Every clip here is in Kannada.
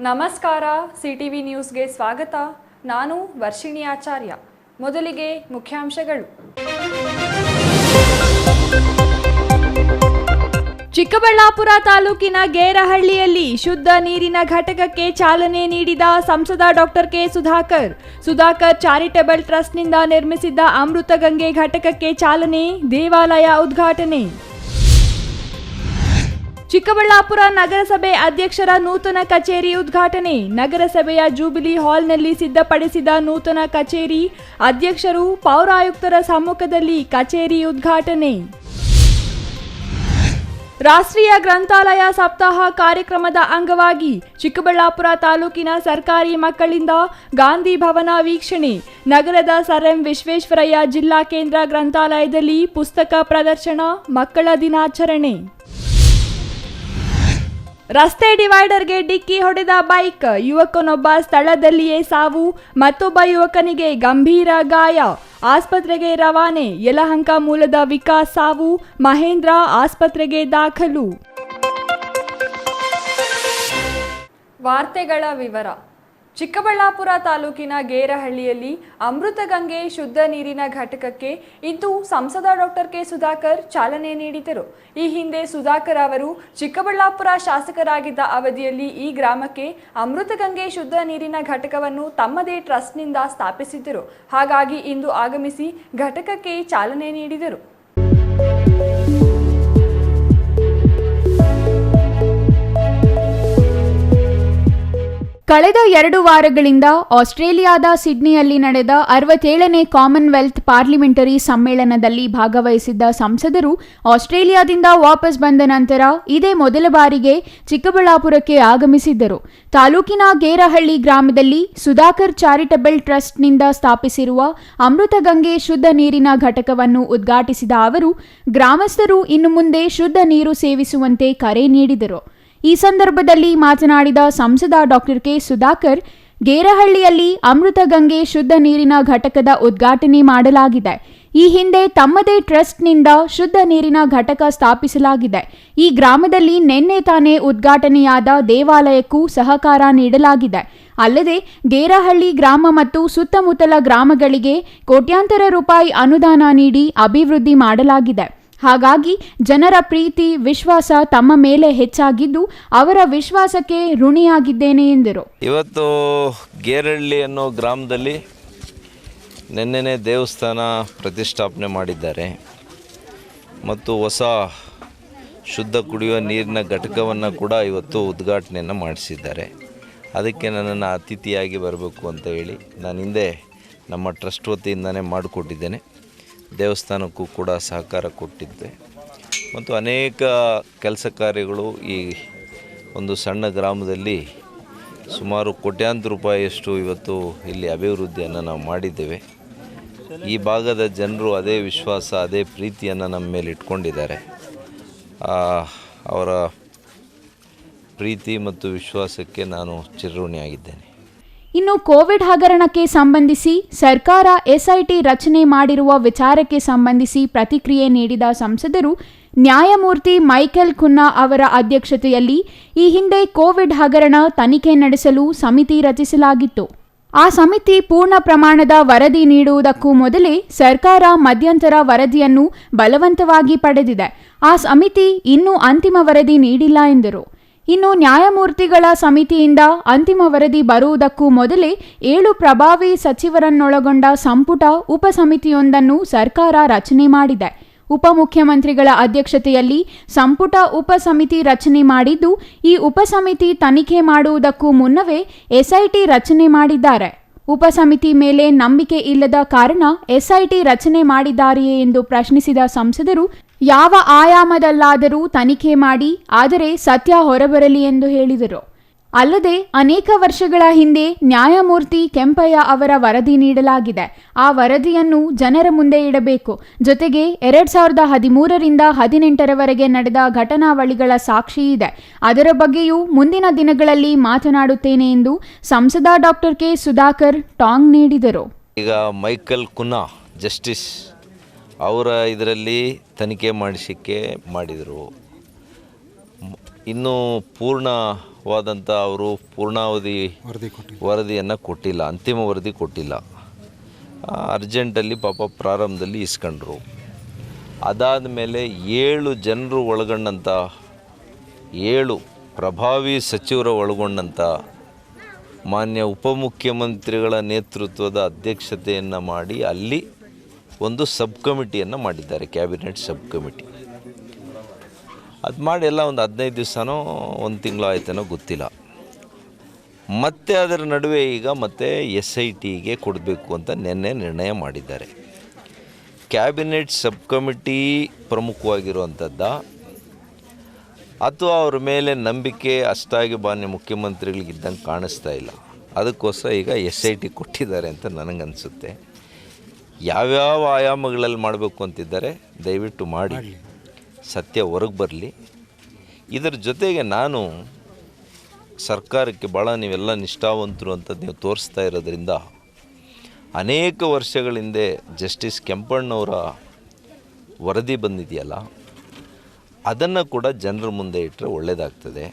ನಮಸ್ಕಾರ, ಸಿಟಿವಿ ನ್ಯೂಸ್ಗೆ ಸ್ವಾಗತ. ನಾನು ವರ್ಷಿಣಿ ಆಚಾರ್ಯ. ಮೊದಲಿಗೆ ಮುಖ್ಯಾಂಶಗಳು. ಚಿಕ್ಕಬಳ್ಳಾಪುರ ತಾಲೂಕಿನ ಗೇರಹಳ್ಳಿಯಲ್ಲಿ ಶುದ್ಧ ನೀರಿನ ಘಟಕಕ್ಕೆ ಚಾಲನೆ ನೀಡಿದ ಸಂಸದ ಡಾಕ್ಟರ್ ಕೆ ಸುಧಾಕರ್ ಚಾರಿಟೇಬಲ್ ಟ್ರಸ್ಟ್ನಿಂದ ನಿರ್ಮಿಸಿದ್ದ ಅಮೃತ ಗಂಗೆ ಘಟಕಕ್ಕೆ ಚಾಲನೆ, ದೇವಾಲಯ ಉದ್ಘಾಟನೆ. ಚಿಕ್ಕಬಳ್ಳಾಪುರ ನಗರಸಭೆ ಅಧ್ಯಕ್ಷರ ನೂತನ ಕಚೇರಿ ಉದ್ಘಾಟನೆ. ನಗರಸಭೆಯ ಜೂಬಿಲಿ ಹಾಲ್ನಲ್ಲಿ ಸಿದ್ಧಪಡಿಸಿದ ನೂತನ ಕಚೇರಿ, ಅಧ್ಯಕ್ಷರು ಪೌರಾಯುಕ್ತರ ಸಮ್ಮುಖದಲ್ಲಿ ಕಚೇರಿ ಉದ್ಘಾಟನೆ. ರಾಷ್ಟ್ರೀಯ ಗ್ರಂಥಾಲಯ ಸಪ್ತಾಹ ಕಾರ್ಯಕ್ರಮದ ಅಂಗವಾಗಿ ಚಿಕ್ಕಬಳ್ಳಾಪುರ ತಾಲೂಕಿನ ಸರ್ಕಾರಿ ಮಕ್ಕಳಿಂದ ಗಾಂಧಿ ಭವನ ವೀಕ್ಷಣೆ. ನಗರದ ಸರ್ ಎಂ ವಿಶ್ವೇಶ್ವರಯ್ಯ ಜಿಲ್ಲಾ ಕೇಂದ್ರ ಗ್ರಂಥಾಲಯದಲ್ಲಿ ಪುಸ್ತಕ ಪ್ರದರ್ಶನ, ಮಕ್ಕಳ ದಿನಾಚರಣೆ. ರಸ್ತೆ ಡಿವೈಡರ್ಗೆ ಡಿಕ್ಕಿ ಹೊಡೆದ ಬೈಕ್, ಯುವಕನೊಬ್ಬ ಸ್ಥಳದಲ್ಲಿಯೇ ಸಾವು, ಮತ್ತೊಬ್ಬ ಯುವಕನಿಗೆ ಗಂಭೀರ ಗಾಯ, ಆಸ್ಪತ್ರೆಗೆ ರವಾನೆ. ಯಲಹಂಕ ಮೂಲದ ವಿಕಾಸ್ ಸಾವು, ಮಹೇಂದ್ರ ಆಸ್ಪತ್ರೆಗೆ ದಾಖಲು. ವಾರ್ತೆಗಳ ವಿವರ. ಚಿಕ್ಕಬಳ್ಳಾಪುರ ತಾಲೂಕಿನ ಗೇರಹಳ್ಳಿಯಲ್ಲಿ ಅಮೃತ ಗಂಗೆ ಶುದ್ಧ ನೀರಿನ ಘಟಕಕ್ಕೆ ಇಂದು ಸಂಸದ ಡಾಕ್ಟರ್ ಕೆ ಸುಧಾಕರ್ ಚಾಲನೆ ನೀಡಿದರು. ಈ ಹಿಂದೆ ಸುಧಾಕರ್ ಅವರು ಚಿಕ್ಕಬಳ್ಳಾಪುರ ಶಾಸಕರಾಗಿದ್ದ ಅವಧಿಯಲ್ಲಿ ಈ ಗ್ರಾಮಕ್ಕೆ ಅಮೃತ ಗಂಗೆ ಶುದ್ಧ ನೀರಿನ ಘಟಕವನ್ನು ತಮ್ಮದೇ ಟ್ರಸ್ಟ್ನಿಂದ ಸ್ಥಾಪಿಸಿದ್ದರು. ಹಾಗಾಗಿ ಇಂದು ಆಗಮಿಸಿ ಘಟಕಕ್ಕೆ ಚಾಲನೆ ನೀಡಿದರು. ಕಳೆದ 2 ವಾರಗಳಿಂದ ಆಸ್ಟ್ರೇಲಿಯಾದ ಸಿಡ್ನಿಯಲ್ಲಿ ನಡೆದ 67ನೇ ಕಾಮನ್ವೆಲ್ತ್ ಪಾರ್ಲಿಮೆಂಟರಿ ಸಮ್ಮೇಳನದಲ್ಲಿ ಭಾಗವಹಿಸಿದ್ದ ಸಂಸದರು ಆಸ್ಟ್ರೇಲಿಯಾದಿಂದ ವಾಪಸ್ ಬಂದ ನಂತರ ಇದೇ ಮೊದಲ ಬಾರಿಗೆ ಚಿಕ್ಕಬಳ್ಳಾಪುರಕ್ಕೆ ಆಗಮಿಸಿದ್ದರು. ತಾಲೂಕಿನ ಗೇರಹಳ್ಳಿ ಗ್ರಾಮದಲ್ಲಿ ಸುಧಾಕರ್ ಚಾರಿಟೇಬಲ್ ಟ್ರಸ್ಟ್ನಿಂದ ಸ್ಥಾಪಿಸಿರುವ ಅಮೃತ ಗಂಗೆ ಶುದ್ಧ ನೀರಿನ ಘಟಕವನ್ನು ಉದ್ಘಾಟಿಸಿದ ಅವರು ಗ್ರಾಮಸ್ಥರು ಇನ್ನು ಮುಂದೆ ಶುದ್ಧ ನೀರು ಸೇವಿಸುವಂತೆ ಕರೆ ನೀಡಿದರು. ಈ ಸಂದರ್ಭದಲ್ಲಿ ಮಾತನಾಡಿದ ಸಂಸದ ಡಾಕ್ಟರ್ ಕೆ ಸುಧಾಕರ್, ಗೇರಹಳ್ಳಿಯಲ್ಲಿ ಅಮೃತ ಗಂಗೆ ಶುದ್ಧ ನೀರಿನ ಘಟಕದ ಉದ್ಘಾಟನೆ ಮಾಡಲಾಗಿದೆ. ಈ ಹಿಂದೆ ತಮ್ಮದೇ ಟ್ರಸ್ಟ್ನಿಂದ ಶುದ್ಧ ನೀರಿನ ಘಟಕ ಸ್ಥಾಪಿಸಲಾಗಿದೆ. ಈ ಗ್ರಾಮದಲ್ಲಿ ನಿನ್ನೆ ತಾನೇ ಉದ್ಘಾಟನೆಯಾದ ದೇವಾಲಯಕ್ಕೂ ಸಹಕಾರ ನೀಡಲಾಗಿದೆ. ಅಲ್ಲದೆ ಗೇರಹಳ್ಳಿ ಗ್ರಾಮ ಮತ್ತು ಸುತ್ತಮುತ್ತಲ ಗ್ರಾಮಗಳಿಗೆ ಕೋಟ್ಯಾಂತರ ರೂಪಾಯಿ ಅನುದಾನ ನೀಡಿ ಅಭಿವೃದ್ಧಿ ಮಾಡಲಾಗಿದೆ. ಹಾಗಾಗಿ ಜನರ ಪ್ರೀತಿ ವಿಶ್ವಾಸ ತಮ್ಮ ಮೇಲೆ ಹೆಚ್ಚಾಗಿದ್ದು ಅವರ ವಿಶ್ವಾಸಕ್ಕೆ ಋಣಿಯಾಗಿದ್ದೇನೆ ಎಂದರು. ಇವತ್ತು ಗೇರಹಳ್ಳಿ ಅನ್ನೋ ಗ್ರಾಮದಲ್ಲಿ ನಿನ್ನೆನೇ ದೇವಸ್ಥಾನ ಪ್ರತಿಷ್ಠಾಪನೆ ಮಾಡಿದ್ದಾರೆ ಮತ್ತು ಹೊಸ ಶುದ್ಧ ಕುಡಿಯುವ ನೀರಿನ ಘಟಕವನ್ನು ಕೂಡ ಇವತ್ತು ಉದ್ಘಾಟನೆಯನ್ನು ಮಾಡಿಸಿದ್ದಾರೆ. ಅದಕ್ಕೆ ನನ್ನನ್ನು ಅತಿಥಿಯಾಗಿ ಬರಬೇಕು ಅಂತ ಹೇಳಿ ನಾನು ಹಿಂದೆ ನಮ್ಮ ಟ್ರಸ್ಟ್ ವತಿಯಿಂದನೇ ಮಾಡಿಕೊಟ್ಟಿದ್ದೇನೆ. ದೇವಸ್ಥಾನಕ್ಕೂ ಕೂಡ ಸಹಕಾರ ಕೊಟ್ಟಿದ್ದೆ ಮತ್ತು ಅನೇಕ ಕೆಲಸ ಕಾರ್ಯಗಳು ಈ ಒಂದು ಸಣ್ಣ ಗ್ರಾಮದಲ್ಲಿ ಸುಮಾರು ಕೋಟ್ಯಾಂತರ ರೂಪಾಯಿಯಷ್ಟು ಇವತ್ತು ಇಲ್ಲಿ ಅಭಿವೃದ್ಧಿಯನ್ನು ನಾವು ಮಾಡಿದ್ದೇವೆ. ಈ ಭಾಗದ ಜನರು ಅದೇ ವಿಶ್ವಾಸ ಅದೇ ಪ್ರೀತಿಯನ್ನು ನಮ್ಮ ಮೇಲೆ ಇಟ್ಕೊಂಡಿದ್ದಾರೆ. ಅವರ ಪ್ರೀತಿ ಮತ್ತು ವಿಶ್ವಾಸಕ್ಕೆ ನಾನು ಚಿರಋಣಿಯಾಗಿದ್ದೇನೆ. ಇನ್ನು ಕೋವಿಡ್ ಹಗರಣಕ್ಕೆ ಸಂಬಂಧಿಸಿ ಸರ್ಕಾರ ಎಸ್ಐಟಿ ರಚನೆ ಮಾಡಿರುವ ವಿಚಾರಕ್ಕೆ ಸಂಬಂಧಿಸಿ ಪ್ರತಿಕ್ರಿಯೆ ನೀಡಿದ ಸಂಸದರು, ನ್ಯಾಯಮೂರ್ತಿ ಮೈಕೆಲ್ ಕುನ್ನಾ ಅವರ ಅಧ್ಯಕ್ಷತೆಯಲ್ಲಿ ಈ ಹಿಂದೆ ಕೋವಿಡ್ ಹಗರಣ ತನಿಖೆ ನಡೆಸಲು ಸಮಿತಿ ರಚಿಸಲಾಗಿತ್ತು. ಆ ಸಮಿತಿ ಪೂರ್ಣ ಪ್ರಮಾಣದ ವರದಿ ನೀಡುವುದಕ್ಕೂ ಮೊದಲೇ ಸರ್ಕಾರ ಮಧ್ಯಂತರ ವರದಿಯನ್ನು ಬಲವಂತವಾಗಿ ಪಡೆದಿದೆ. ಆ ಸಮಿತಿ ಇನ್ನೂ ಅಂತಿಮ ವರದಿ ನೀಡಿಲ್ಲ ಎಂದರು. ಇನ್ನು ನ್ಯಾಯಮೂರ್ತಿಗಳ ಸಮಿತಿಯಿಂದ ಅಂತಿಮ ವರದಿ ಬರುವುದಕ್ಕೂ ಮೊದಲೇ 7 ಪ್ರಭಾವಿ ಸಚಿವರನ್ನೊಳಗೊಂಡ ಸಂಪುಟ ಉಪಸಮಿತಿಯೊಂದನ್ನು ಸರ್ಕಾರ ರಚನೆ ಮಾಡಿದೆ. ಉಪಮುಖ್ಯಮಂತ್ರಿಗಳ ಅಧ್ಯಕ್ಷತೆಯಲ್ಲಿ ಸಂಪುಟ ಉಪಸಮಿತಿ ರಚನೆ ಮಾಡಿದ್ದು, ಈ ಉಪಸಮಿತಿ ತನಿಖೆ ಮಾಡುವುದಕ್ಕೂ ಮುನ್ನವೇ ಎಸ್ಐಟಿ ರಚನೆ ಮಾಡಿದ್ದಾರೆ. ಉಪಸಮಿತಿ ಮೇಲೆ ನಂಬಿಕೆ ಇಲ್ಲದ ಕಾರಣ ಎಸ್ಐಟಿ ರಚನೆ ಮಾಡಿದ್ದಾರೆಯೇ ಎಂದು ಪ್ರಶ್ನಿಸಿದ ಸಂಸದರು, ಯಾವ ಆಯಾಮದಲ್ಲಾದರೂ ತನಿಖೆ ಮಾಡಿ, ಆದರೆ ಸತ್ಯ ಹೊರಬರಲಿ ಎಂದು ಹೇಳಿದರು. ಅಲ್ಲದೆ ಅನೇಕ ವರ್ಷಗಳ ಹಿಂದೆ ನ್ಯಾಯಮೂರ್ತಿ ಕೆಂಪಯ್ಯ ಅವರ ವರದಿ ನೀಡಲಾಗಿದೆ. ಆ ವರದಿಯನ್ನು ಜನರ ಮುಂದೆ ಇಡಬೇಕು. ಜೊತೆಗೆ 2013ರಿಂದ 2018ರವರೆಗೆ ನಡೆದ ಘಟನಾವಳಿಗಳ ಸಾಕ್ಷಿ ಇದೆ. ಅದರ ಬಗ್ಗೆಯೂ ಮುಂದಿನ ದಿನಗಳಲ್ಲಿ ಮಾತನಾಡುತ್ತೇನೆ ಎಂದು ಸಂಸದ ಡಾಕ್ಟರ್ ಕೆ ಸುಧಾಕರ್ ಟಾಂಗ್ ನೀಡಿದರು. ಈಗ ಮೈಕೆಲ್ ಕುನ್ನಾ ಜಸ್ಟಿಸ್ ಅವರ ಇದರಲ್ಲಿ ತನಿಖೆ ಮಾಡಿಸಿಕೆ ಮಾಡಿದರು. ಇನ್ನೂ ಪೂರ್ಣವಾದಂಥ ಅವರು ಪೂರ್ಣಾವಧಿ ವರದಿಯನ್ನು ಕೊಟ್ಟಿಲ್ಲ, ಅಂತಿಮ ವರದಿ ಕೊಟ್ಟಿಲ್ಲ. ಅರ್ಜೆಂಟಲ್ಲಿ ಪಾಪ ಪ್ರಾರಂಭದಲ್ಲಿ ಇಸ್ಕೊಂಡ್ರು. ಅದಾದ ಮೇಲೆ 7 ಜನರು ಒಳಗೊಂಡಂಥ 7 ಪ್ರಭಾವಿ ಸಚಿವರು ಒಳಗೊಂಡಂಥ ಮಾನ್ಯ ಉಪಮುಖ್ಯಮಂತ್ರಿಗಳ ನೇತೃತ್ವದ ಅಧ್ಯಕ್ಷತೆಯನ್ನು ಮಾಡಿ ಅಲ್ಲಿ ಒಂದು ಸಬ್ ಕಮಿಟಿಯನ್ನು ಮಾಡಿದ್ದಾರೆ, ಕ್ಯಾಬಿನೆಟ್ ಸಬ್ ಕಮಿಟಿ. ಅದು ಮಾಡಿ ಎಲ್ಲ ಒಂದು 15 ದಿವಸನೋ 1 ತಿಂಗಳು ಆಯ್ತೇನೋ ಗೊತ್ತಿಲ್ಲ. ಮತ್ತೆ ಅದರ ನಡುವೆ ಈಗ ಮತ್ತೆ SITಗೆ ಕೊಡಬೇಕು ಅಂತ ನಿನ್ನೆ ನಿರ್ಣಯ ಮಾಡಿದ್ದಾರೆ. ಕ್ಯಾಬಿನೆಟ್ ಸಬ್ ಕಮಿಟಿ ಪ್ರಮುಖವಾಗಿರುವಂಥದ್ದ ಅಥವಾ ಅವ್ರ ಮೇಲೆ ನಂಬಿಕೆ ಅಷ್ಟಾಗಿ ಮಾನ್ಯ ಮುಖ್ಯಮಂತ್ರಿಗಳಿಗಿದ್ದಂಗೆ ಕಾಣಿಸ್ತಾ ಇಲ್ಲ. ಅದಕ್ಕೋಸ್ಕರ ಈಗ SIT ಕೊಟ್ಟಿದ್ದಾರೆ ಅಂತ ನನಗನ್ಸುತ್ತೆ. ಯಾವ್ಯಾವ ಆಯಾಮಗಳಲ್ಲಿ ಮಾಡಬೇಕು ಅಂತಿದ್ದಾರೆ ದಯವಿಟ್ಟು ಮಾಡಿ, ಸತ್ಯ ಹೊರಗೆ ಬರಲಿ. ಇದರ ಜೊತೆಗೆ ನಾನು ಸರ್ಕಾರಕ್ಕೆ ಭಾಳ ನೀವೆಲ್ಲ ನಿಷ್ಠಾವಂತರು ಅಂತ ನೀವು ತೋರಿಸ್ತಾ ಇರೋದ್ರಿಂದ ಅನೇಕ ವರ್ಷಗಳ ಹಿಂದೆ ಜಸ್ಟಿಸ್ ಕೆಂಪಣ್ಣವರ ವರದಿ ಬಂದಿದೆಯಲ್ಲ, ಅದನ್ನು ಕೂಡ ಜನರ ಮುಂದೆ ಇಟ್ಟರೆ ಒಳ್ಳೆಯದಾಗ್ತದೆ.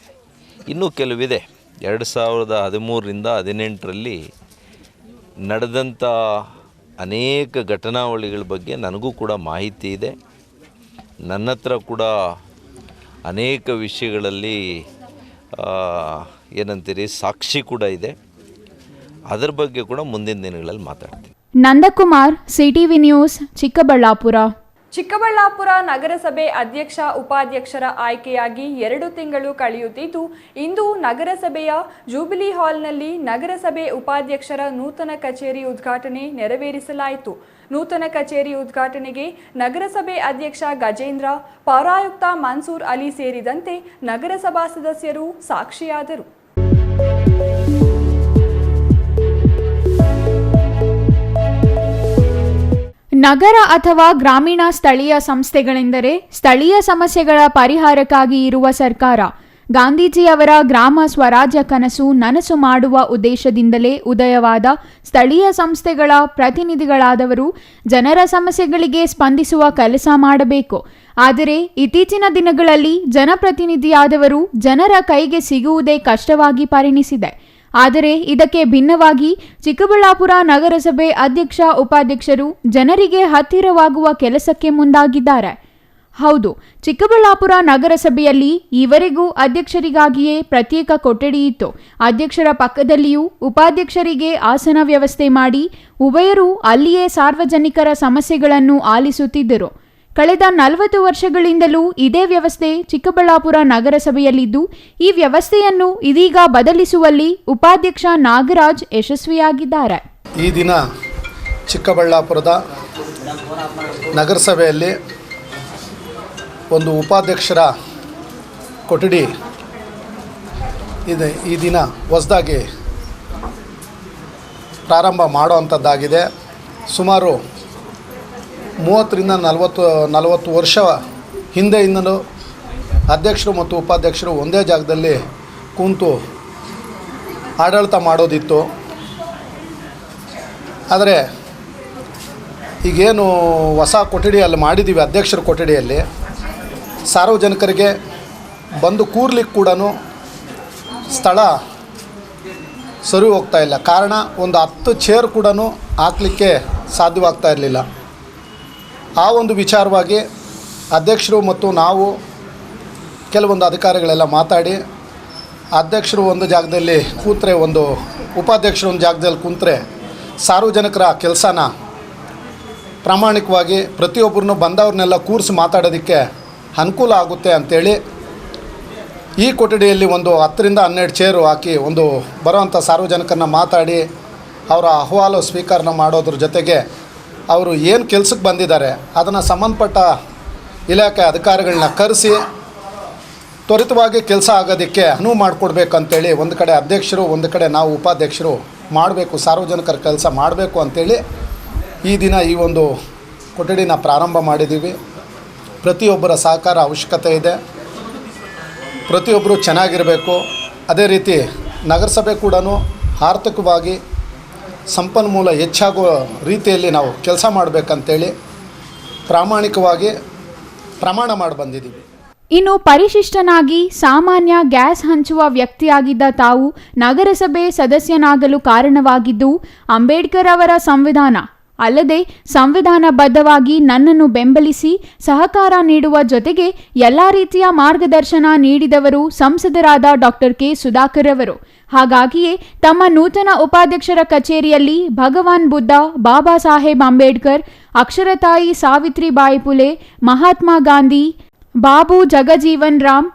ಇನ್ನೂ ಕೆಲವಿದೆ. 2013ರಿಂದ 2018ರಲ್ಲಿ ನಡೆದಂಥ ಅನೇಕ ಘಟನಾವಳಿಗಳ ಬಗ್ಗೆ ನನಗೂ ಕೂಡ ಮಾಹಿತಿ ಇದೆ. ನನ್ನ ಹತ್ರ ಕೂಡ ಅನೇಕ ವಿಷಯಗಳಲ್ಲಿ ಏನಂತೀರಿ ಸಾಕ್ಷಿ ಕೂಡ ಇದೆ. ಅದರ ಬಗ್ಗೆ ಕೂಡ ಮುಂದಿನ ದಿನಗಳಲ್ಲಿ ಮಾತಾಡ್ತೀನಿ. Nandakumar, CTV news, Chikkaballapur. ಚಿಕ್ಕಬಳ್ಳಾಪುರ ನಗರಸಭೆ ಅಧ್ಯಕ್ಷ ಉಪಾಧ್ಯಕ್ಷರ ಆಯ್ಕೆಯಾಗಿ 2 ತಿಂಗಳು ಕಳೆಯುತ್ತಿದ್ದು, ಇಂದು ನಗರಸಭೆಯ ಜೂಬಿಲಿ ಹಾಲ್ನಲ್ಲಿ ನಗರಸಭೆ ಉಪಾಧ್ಯಕ್ಷರ ನೂತನ ಕಚೇರಿ ಉದ್ಘಾಟನೆ ನೆರವೇರಿಸಲಾಯಿತು. ನೂತನ ಕಚೇರಿ ಉದ್ಘಾಟನೆಗೆ ನಗರಸಭೆ ಅಧ್ಯಕ್ಷ ಗಜೇಂದ್ರ, ಪೌರಾಯುಕ್ತ ಮನ್ಸೂರ್ ಅಲಿ ಸೇರಿದಂತೆ ನಗರಸಭಾ ಸದಸ್ಯರು ಸಾಕ್ಷಿಯಾದರು. ನಗರ ಅಥವಾ ಗ್ರಾಮೀಣ ಸ್ಥಳೀಯ ಸಂಸ್ಥೆಗಳೆಂದರೆ ಸ್ಥಳೀಯ ಸಮಸ್ಯೆಗಳ ಪರಿಹಾರಕ್ಕಾಗಿ ಇರುವ ಸರ್ಕಾರ. ಗಾಂಧೀಜಿಯವರ ಗ್ರಾಮ ಸ್ವರಾಜ್ಯ ಕನಸು ನನಸು ಮಾಡುವ ಉದ್ದೇಶದಿಂದಲೇ ಉದಯವಾದ ಸ್ಥಳೀಯ ಸಂಸ್ಥೆಗಳ ಪ್ರತಿನಿಧಿಗಳಾದವರು ಜನರ ಸಮಸ್ಯೆಗಳಿಗೆ ಸ್ಪಂದಿಸುವ ಕೆಲಸ ಮಾಡಬೇಕು. ಆದರೆ ಇತ್ತೀಚಿನ ದಿನಗಳಲ್ಲಿ ಜನಪ್ರತಿನಿಧಿಯಾದವರು ಜನರ ಕೈಗೆ ಸಿಗುವುದೇ ಕಷ್ಟವಾಗಿ ಪರಿಣಿಸಿದೆ. ಆದರೆ ಇದಕ್ಕೆ ಭಿನ್ನವಾಗಿ ಚಿಕ್ಕಬಳ್ಳಾಪುರ ನಗರಸಭೆ ಅಧ್ಯಕ್ಷ ಉಪಾಧ್ಯಕ್ಷರು ಜನರಿಗೆ ಹತ್ತಿರವಾಗುವ ಕೆಲಸಕ್ಕೆ ಮುಂದಾಗಿದ್ದಾರೆ. ಹೌದು, ಚಿಕ್ಕಬಳ್ಳಾಪುರ ನಗರಸಭೆಯಲ್ಲಿ ಈವರೆಗೂ ಅಧ್ಯಕ್ಷರಿಗಾಗಿಯೇ ಪ್ರತ್ಯೇಕ ಕೊಠಡಿ ಇತ್ತು. ಅಧ್ಯಕ್ಷರ ಪಕ್ಕದಲ್ಲಿಯೂ ಉಪಾಧ್ಯಕ್ಷರಿಗೆ ಆಸನ ವ್ಯವಸ್ಥೆ ಮಾಡಿ ಉಭಯರು ಅಲ್ಲಿಯೇ ಸಾರ್ವಜನಿಕರ ಸಮಸ್ಯೆಗಳನ್ನು ಆಲಿಸುತ್ತಿದ್ದರು. ಕಳೆದ 40 ವರ್ಷಗಳಿಂದಲೂ ಇದೇ ವ್ಯವಸ್ಥೆ ಚಿಕ್ಕಬಳ್ಳಾಪುರ ನಗರಸಭೆಯಲ್ಲಿದ್ದು, ಈ ವ್ಯವಸ್ಥೆಯನ್ನು ಇದೀಗ ಬದಲಿಸುವಲ್ಲಿ ಉಪಾಧ್ಯಕ್ಷ ನಾಗರಾಜ್ ಯಶಸ್ವಿಯಾಗಿದ್ದಾರೆ. ಈ ದಿನ ಚಿಕ್ಕಬಳ್ಳಾಪುರದ ನಗರಸಭೆಯಲ್ಲಿ ಒಂದು ಉಪಾಧ್ಯಕ್ಷರ ಕೊಠಡಿ ಇದೆ. ಈ ದಿನ ಹೊಸದಾಗಿ ಪ್ರಾರಂಭ ಮಾಡುವಂಥದ್ದಾಗಿದೆ. ಸುಮಾರು 30ರಿಂದ 40 ವರ್ಷ ಹಿಂದೆಯಿಂದಲೂ ಅಧ್ಯಕ್ಷರು ಮತ್ತು ಉಪಾಧ್ಯಕ್ಷರು ಒಂದೇ ಜಾಗದಲ್ಲಿ ಕೂತು ಆಡಳಿತ ಮಾಡೋದಿತ್ತು. ಆದರೆ ಈಗೇನು ಹೊಸ ಕೊಠಡಿಯಲ್ಲಿ ಮಾಡಿದ್ದೀವಿ, ಅಧ್ಯಕ್ಷರ ಕೊಠಡಿಯಲ್ಲಿ ಸಾರ್ವಜನಿಕರಿಗೆ ಬಂದು ಕೂರ್ಲಿಕ್ಕೆ ಕೂಡ ಸ್ಥಳ ಸರಿ ಹೋಗ್ತಾ ಇಲ್ಲ. ಕಾರಣ, ಒಂದು 10 ಚೇರ್ ಕೂಡ ಹಾಕಲಿಕ್ಕೆ ಸಾಧ್ಯವಾಗ್ತಾ ಇರಲಿಲ್ಲ. ಆ ಒಂದು ವಿಚಾರವಾಗಿ ಅಧ್ಯಕ್ಷರು ಮತ್ತು ನಾವು ಕೆಲವೊಂದು ಅಧಿಕಾರಿಗಳೆಲ್ಲ ಮಾತಾಡಿ, ಅಧ್ಯಕ್ಷರು ಒಂದು ಜಾಗದಲ್ಲಿ ಕೂತ್ರೆ, ಒಂದು ಉಪಾಧ್ಯಕ್ಷರು ಒಂದು ಜಾಗದಲ್ಲಿ ಕೂತ್ರೆ ಸಾರ್ವಜನಿಕರ ಕೆಲಸನ ಪ್ರಾಮಾಣಿಕವಾಗಿ ಪ್ರತಿಯೊಬ್ಬರನ್ನು ಬಂದವ್ರನ್ನೆಲ್ಲ ಕೂರಿಸಿ ಮಾತಾಡೋದಕ್ಕೆ ಅನುಕೂಲ ಆಗುತ್ತೆ ಅಂಥೇಳಿ ಈ ಕೊಠಡಿಯಲ್ಲಿ ಒಂದು 10ರಿಂದ 12 ಚೇರು ಹಾಕಿ ಒಂದು ಬರೋವಂಥ ಸಾರ್ವಜನಿಕರನ್ನ ಮಾತಾಡಿ ಅವರ ಅಹವಾಲು ಸ್ವೀಕರಣ ಮಾಡೋದ್ರ ಜೊತೆಗೆ ಅವರು ಏನು ಕೆಲಸಕ್ಕೆ ಬಂದಿದ್ದಾರೆ ಅದನ್ನು ಸಂಬಂಧಪಟ್ಟ ಇಲಾಖೆ ಅಧಿಕಾರಿಗಳನ್ನ ಕರೆಸಿ ತ್ವರಿತವಾಗಿ ಕೆಲಸ ಆಗೋದಕ್ಕೆ ಅನುವು ಮಾಡಿಕೊಡ್ಬೇಕಂತೇಳಿ ಒಂದು ಕಡೆ ಅಧ್ಯಕ್ಷರು, ಒಂದು ಕಡೆ ನಾವು ಉಪಾಧ್ಯಕ್ಷರು ಮಾಡಬೇಕು, ಸಾರ್ವಜನಿಕರ ಕೆಲಸ ಮಾಡಬೇಕು ಅಂಥೇಳಿ ಈ ದಿನ ಈ ಒಂದು ಕೊಠಡಿನ ಪ್ರಾರಂಭ ಮಾಡಿದ್ದೀವಿ. ಪ್ರತಿಯೊಬ್ಬರ ಸಹಕಾರ ಅವಶ್ಯಕತೆ ಇದೆ. ಪ್ರತಿಯೊಬ್ಬರು ಚೆನ್ನಾಗಿರಬೇಕು. ಅದೇ ರೀತಿ ನಗರಸಭೆ ಕೂಡ ಆರ್ಥಿಕವಾಗಿ ಸಂಪನ್ಮೂಲ ಹೆಚ್ಚಾಗುವ ರೀತಿಯಲ್ಲಿ ನಾವು ಕೆಲಸ ಮಾಡಬೇಕಂತೇಳಿ ಪ್ರಾಮಾಣಿಕವಾಗಿ ಪ್ರಮಾಣ ಮಾಡಿ ಬಂದಿದ್ದೀವಿ. ಇನ್ನು ಪರಿಶಿಷ್ಟನಾಗಿ ಸಾಮಾನ್ಯ ಗ್ಯಾಸ್ ಹಂಚುವ ವ್ಯಕ್ತಿಯಾಗಿದ್ದ ತಾವು ನಗರಸಭೆ ಸದಸ್ಯನಾಗಲು ಕಾರಣವಾಗಿದ್ದು ಅಂಬೇಡ್ಕರ್ ಅವರ ಸಂವಿಧಾನ. ಅಲ್ಲದೆ ಸಂವಿಧಾನಬದ್ಧವಾಗಿ ನನ್ನನ್ನು ಬೆಂಬಲಿಸಿ ಸಹಕಾರ ನೀಡುವ ಜೊತೆಗೆ ಎಲ್ಲ ರೀತಿಯ ಮಾರ್ಗದರ್ಶನ ನೀಡಿದವರು ಸಂಸದರಾದ ಡಾಕ್ಟರ್ ಕೆ ಸುಧಾಕರ್ ಅವರು. ಹಾಗಾಗಿಯೇ ತಮ್ಮ ನೂತನ ಉಪಾಧ್ಯಕ್ಷರ ಕಚೇರಿಯಲ್ಲಿ ಭಗವಾನ್ ಬುದ್ಧ, ಬಾಬಾ ಸಾಹೇಬ್ ಅಂಬೇಡ್ಕರ್, ಅಕ್ಷರತಾಯಿ ಸಾವಿತ್ರಿಬಾಯಿ ಫುಲೆ, ಮಹಾತ್ಮ ಗಾಂಧಿ, ಬಾಬು ಜಗಜೀವನ್ ರಾಮ್,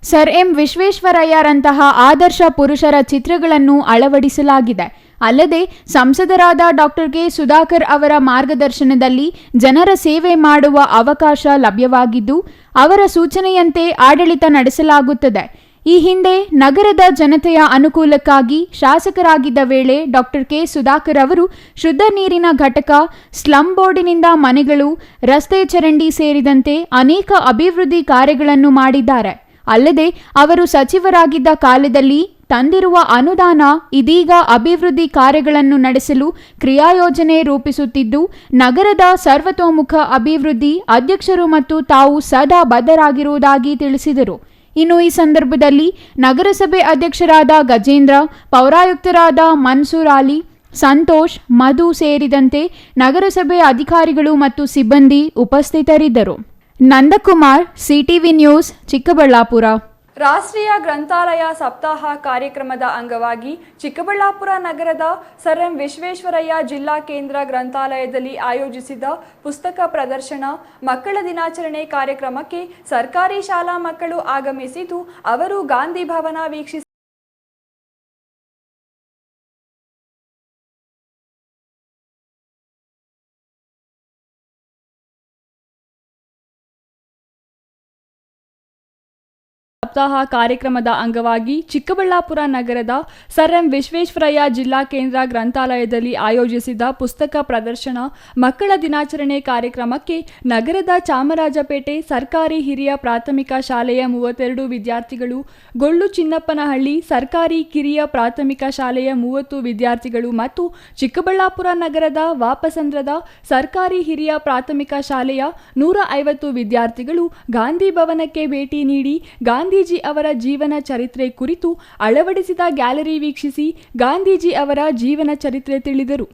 ಸರ್ ಎಂ ವಿಶ್ವೇಶ್ವರಯ್ಯರಂತಹ ಆದರ್ಶ ಪುರುಷರ ಚಿತ್ರಗಳನ್ನು ಅಳವಡಿಸಲಾಗಿದೆ. ಅಲ್ಲದೆ ಸಂಸದರಾದ ಡಾಕ್ಟರ್ ಕೆ ಸುಧಾಕರ್ ಅವರ ಮಾರ್ಗದರ್ಶನದಲ್ಲಿ ಜನರ ಸೇವೆ ಮಾಡುವ ಅವಕಾಶ ಲಭ್ಯವಾಗಿದ್ದು ಅವರ ಸೂಚನೆಯಂತೆ ಆಡಳಿತ ನಡೆಸಲಾಗುತ್ತದೆ. ಈ ಹಿಂದೆ ನಗರದ ಜನತೆಯ ಅನುಕೂಲಕ್ಕಾಗಿ ಶಾಸಕರಾಗಿದ್ದ ವೇಳೆ ಡಾಕ್ಟರ್ ಕೆ ಸುಧಾಕರ್ ಅವರು ಶುದ್ಧ ನೀರಿನ ಘಟಕ, ಸ್ಲಂ ಬೋರ್ಡಿನಿಂದ ಮನೆಗಳು, ರಸ್ತೆ ಚರಂಡಿ ಸೇರಿದಂತೆ ಅನೇಕ ಅಭಿವೃದ್ಧಿ ಕಾರ್ಯಗಳನ್ನು ಮಾಡಿದ್ದಾರೆ. ಅಲ್ಲದೆ ಅವರು ಸಚಿವರಾಗಿದ್ದ ಕಾಲದಲ್ಲಿ ತಂದಿರುವ ಅನುದಾನ ಇದೀಗ ಅಭಿವೃದ್ಧಿ ಕಾರ್ಯಗಳನ್ನು ನಡೆಸಲು ಕ್ರಿಯಾಯೋಜನೆ ರೂಪಿಸುತ್ತಿದ್ದು ನಗರದ ಸರ್ವತೋಮುಖ ಅಭಿವೃದ್ಧಿ ಅಧ್ಯಕ್ಷರು ಮತ್ತು ತಾವು ಸದಾ ಬದ್ಧರಾಗಿರುವುದಾಗಿ ತಿಳಿಸಿದರು. ಇನ್ನು ಈ ಸಂದರ್ಭದಲ್ಲಿ ನಗರಸಭೆ ಅಧ್ಯಕ್ಷರಾದ ಗಜೇಂದ್ರ, ಪೌರಾಯುಕ್ತರಾದ ಮನ್ಸೂರ್ ಅಲಿ, ಸಂತೋಷ್, ಮಧು ಸೇರಿದಂತೆ ನಗರಸಭೆ ಅಧಿಕಾರಿಗಳು ಮತ್ತು ಸಿಬ್ಬಂದಿ ಉಪಸ್ಥಿತರಿದ್ದರು. Nandakumar, CTV news, Chikkaballapura. ರಾಷ್ಟ್ರೀಯ ಗ್ರಂಥಾಲಯ ಸಪ್ತಾಹ ಕಾರ್ಯಕ್ರಮದ ಅಂಗವಾಗಿ ಚಿಕ್ಕಬಳ್ಳಾಪುರ ನಗರದ ಸರ್ ಎಂ ವಿಶ್ವೇಶ್ವರಯ್ಯ ಜಿಲ್ಲಾ ಕೇಂದ್ರ ಗ್ರಂಥಾಲಯದಲ್ಲಿ ಆಯೋಜಿಸಿದ ಪುಸ್ತಕ ಪ್ರದರ್ಶನ, ಮಕ್ಕಳ ದಿನಾಚರಣೆ ಕಾರ್ಯಕ್ರಮಕ್ಕೆ ಸರ್ಕಾರಿ ಶಾಲಾ ಮಕ್ಕಳು ಆಗಮಿಸಿದ್ದು ಅವರು ಗಾಂಧಿ ಭವನ ವೀಕ್ಷಿಸಿ ಸಪ್ತಾಹ ಕಾರ್ಯಕ್ರಮದ ಅಂಗವಾಗಿ ಚಿಕ್ಕಬಳ್ಳಾಪುರ ನಗರದ ಸರ್ ಎಂ ವಿಶ್ವೇಶ್ವರಯ್ಯ ಜಿಲ್ಲಾ ಕೇಂದ್ರ ಗ್ರಂಥಾಲಯದಲ್ಲಿ ಆಯೋಜಿಸಿದ ಪುಸ್ತಕ ಪ್ರದರ್ಶನ, ಮಕ್ಕಳ ದಿನಾಚರಣೆ ಕಾರ್ಯಕ್ರಮಕ್ಕೆ ನಗರದ ಚಾಮರಾಜಪೇಟೆ ಸರ್ಕಾರಿ ಹಿರಿಯ ಪ್ರಾಥಮಿಕ ಶಾಲೆಯ 32 ವಿದ್ಯಾರ್ಥಿಗಳು, ಗೊಳ್ಳು ಚಿನ್ನಪ್ಪನಹಳ್ಳಿ ಸರ್ಕಾರಿ ಕಿರಿಯ ಪ್ರಾಥಮಿಕ ಶಾಲೆಯ 30 ವಿದ್ಯಾರ್ಥಿಗಳು ಮತ್ತು ಚಿಕ್ಕಬಳ್ಳಾಪುರ ನಗರದ ವಾಪಸಂದ್ರದ ಸರ್ಕಾರಿ ಹಿರಿಯ ಪ್ರಾಥಮಿಕ ಶಾಲೆಯ 150 ವಿದ್ಯಾರ್ಥಿಗಳು ಗಾಂಧಿ ಭವನಕ್ಕೆ ಭೇಟಿ ನೀಡಿ ಗಾಂಧೀಜಿ ಅವರ ಜೀವನ ಚರಿತ್ರೆ ಕುರಿತು ಅಳವಡಿಸಿದ ಗ್ಯಾಲರಿ ವೀಕ್ಷಿಸಿ ಗಾಂಧೀಜಿ ಅವರ ಜೀವನ ಚರಿತ್ರೆ ತಿಳಿದರು.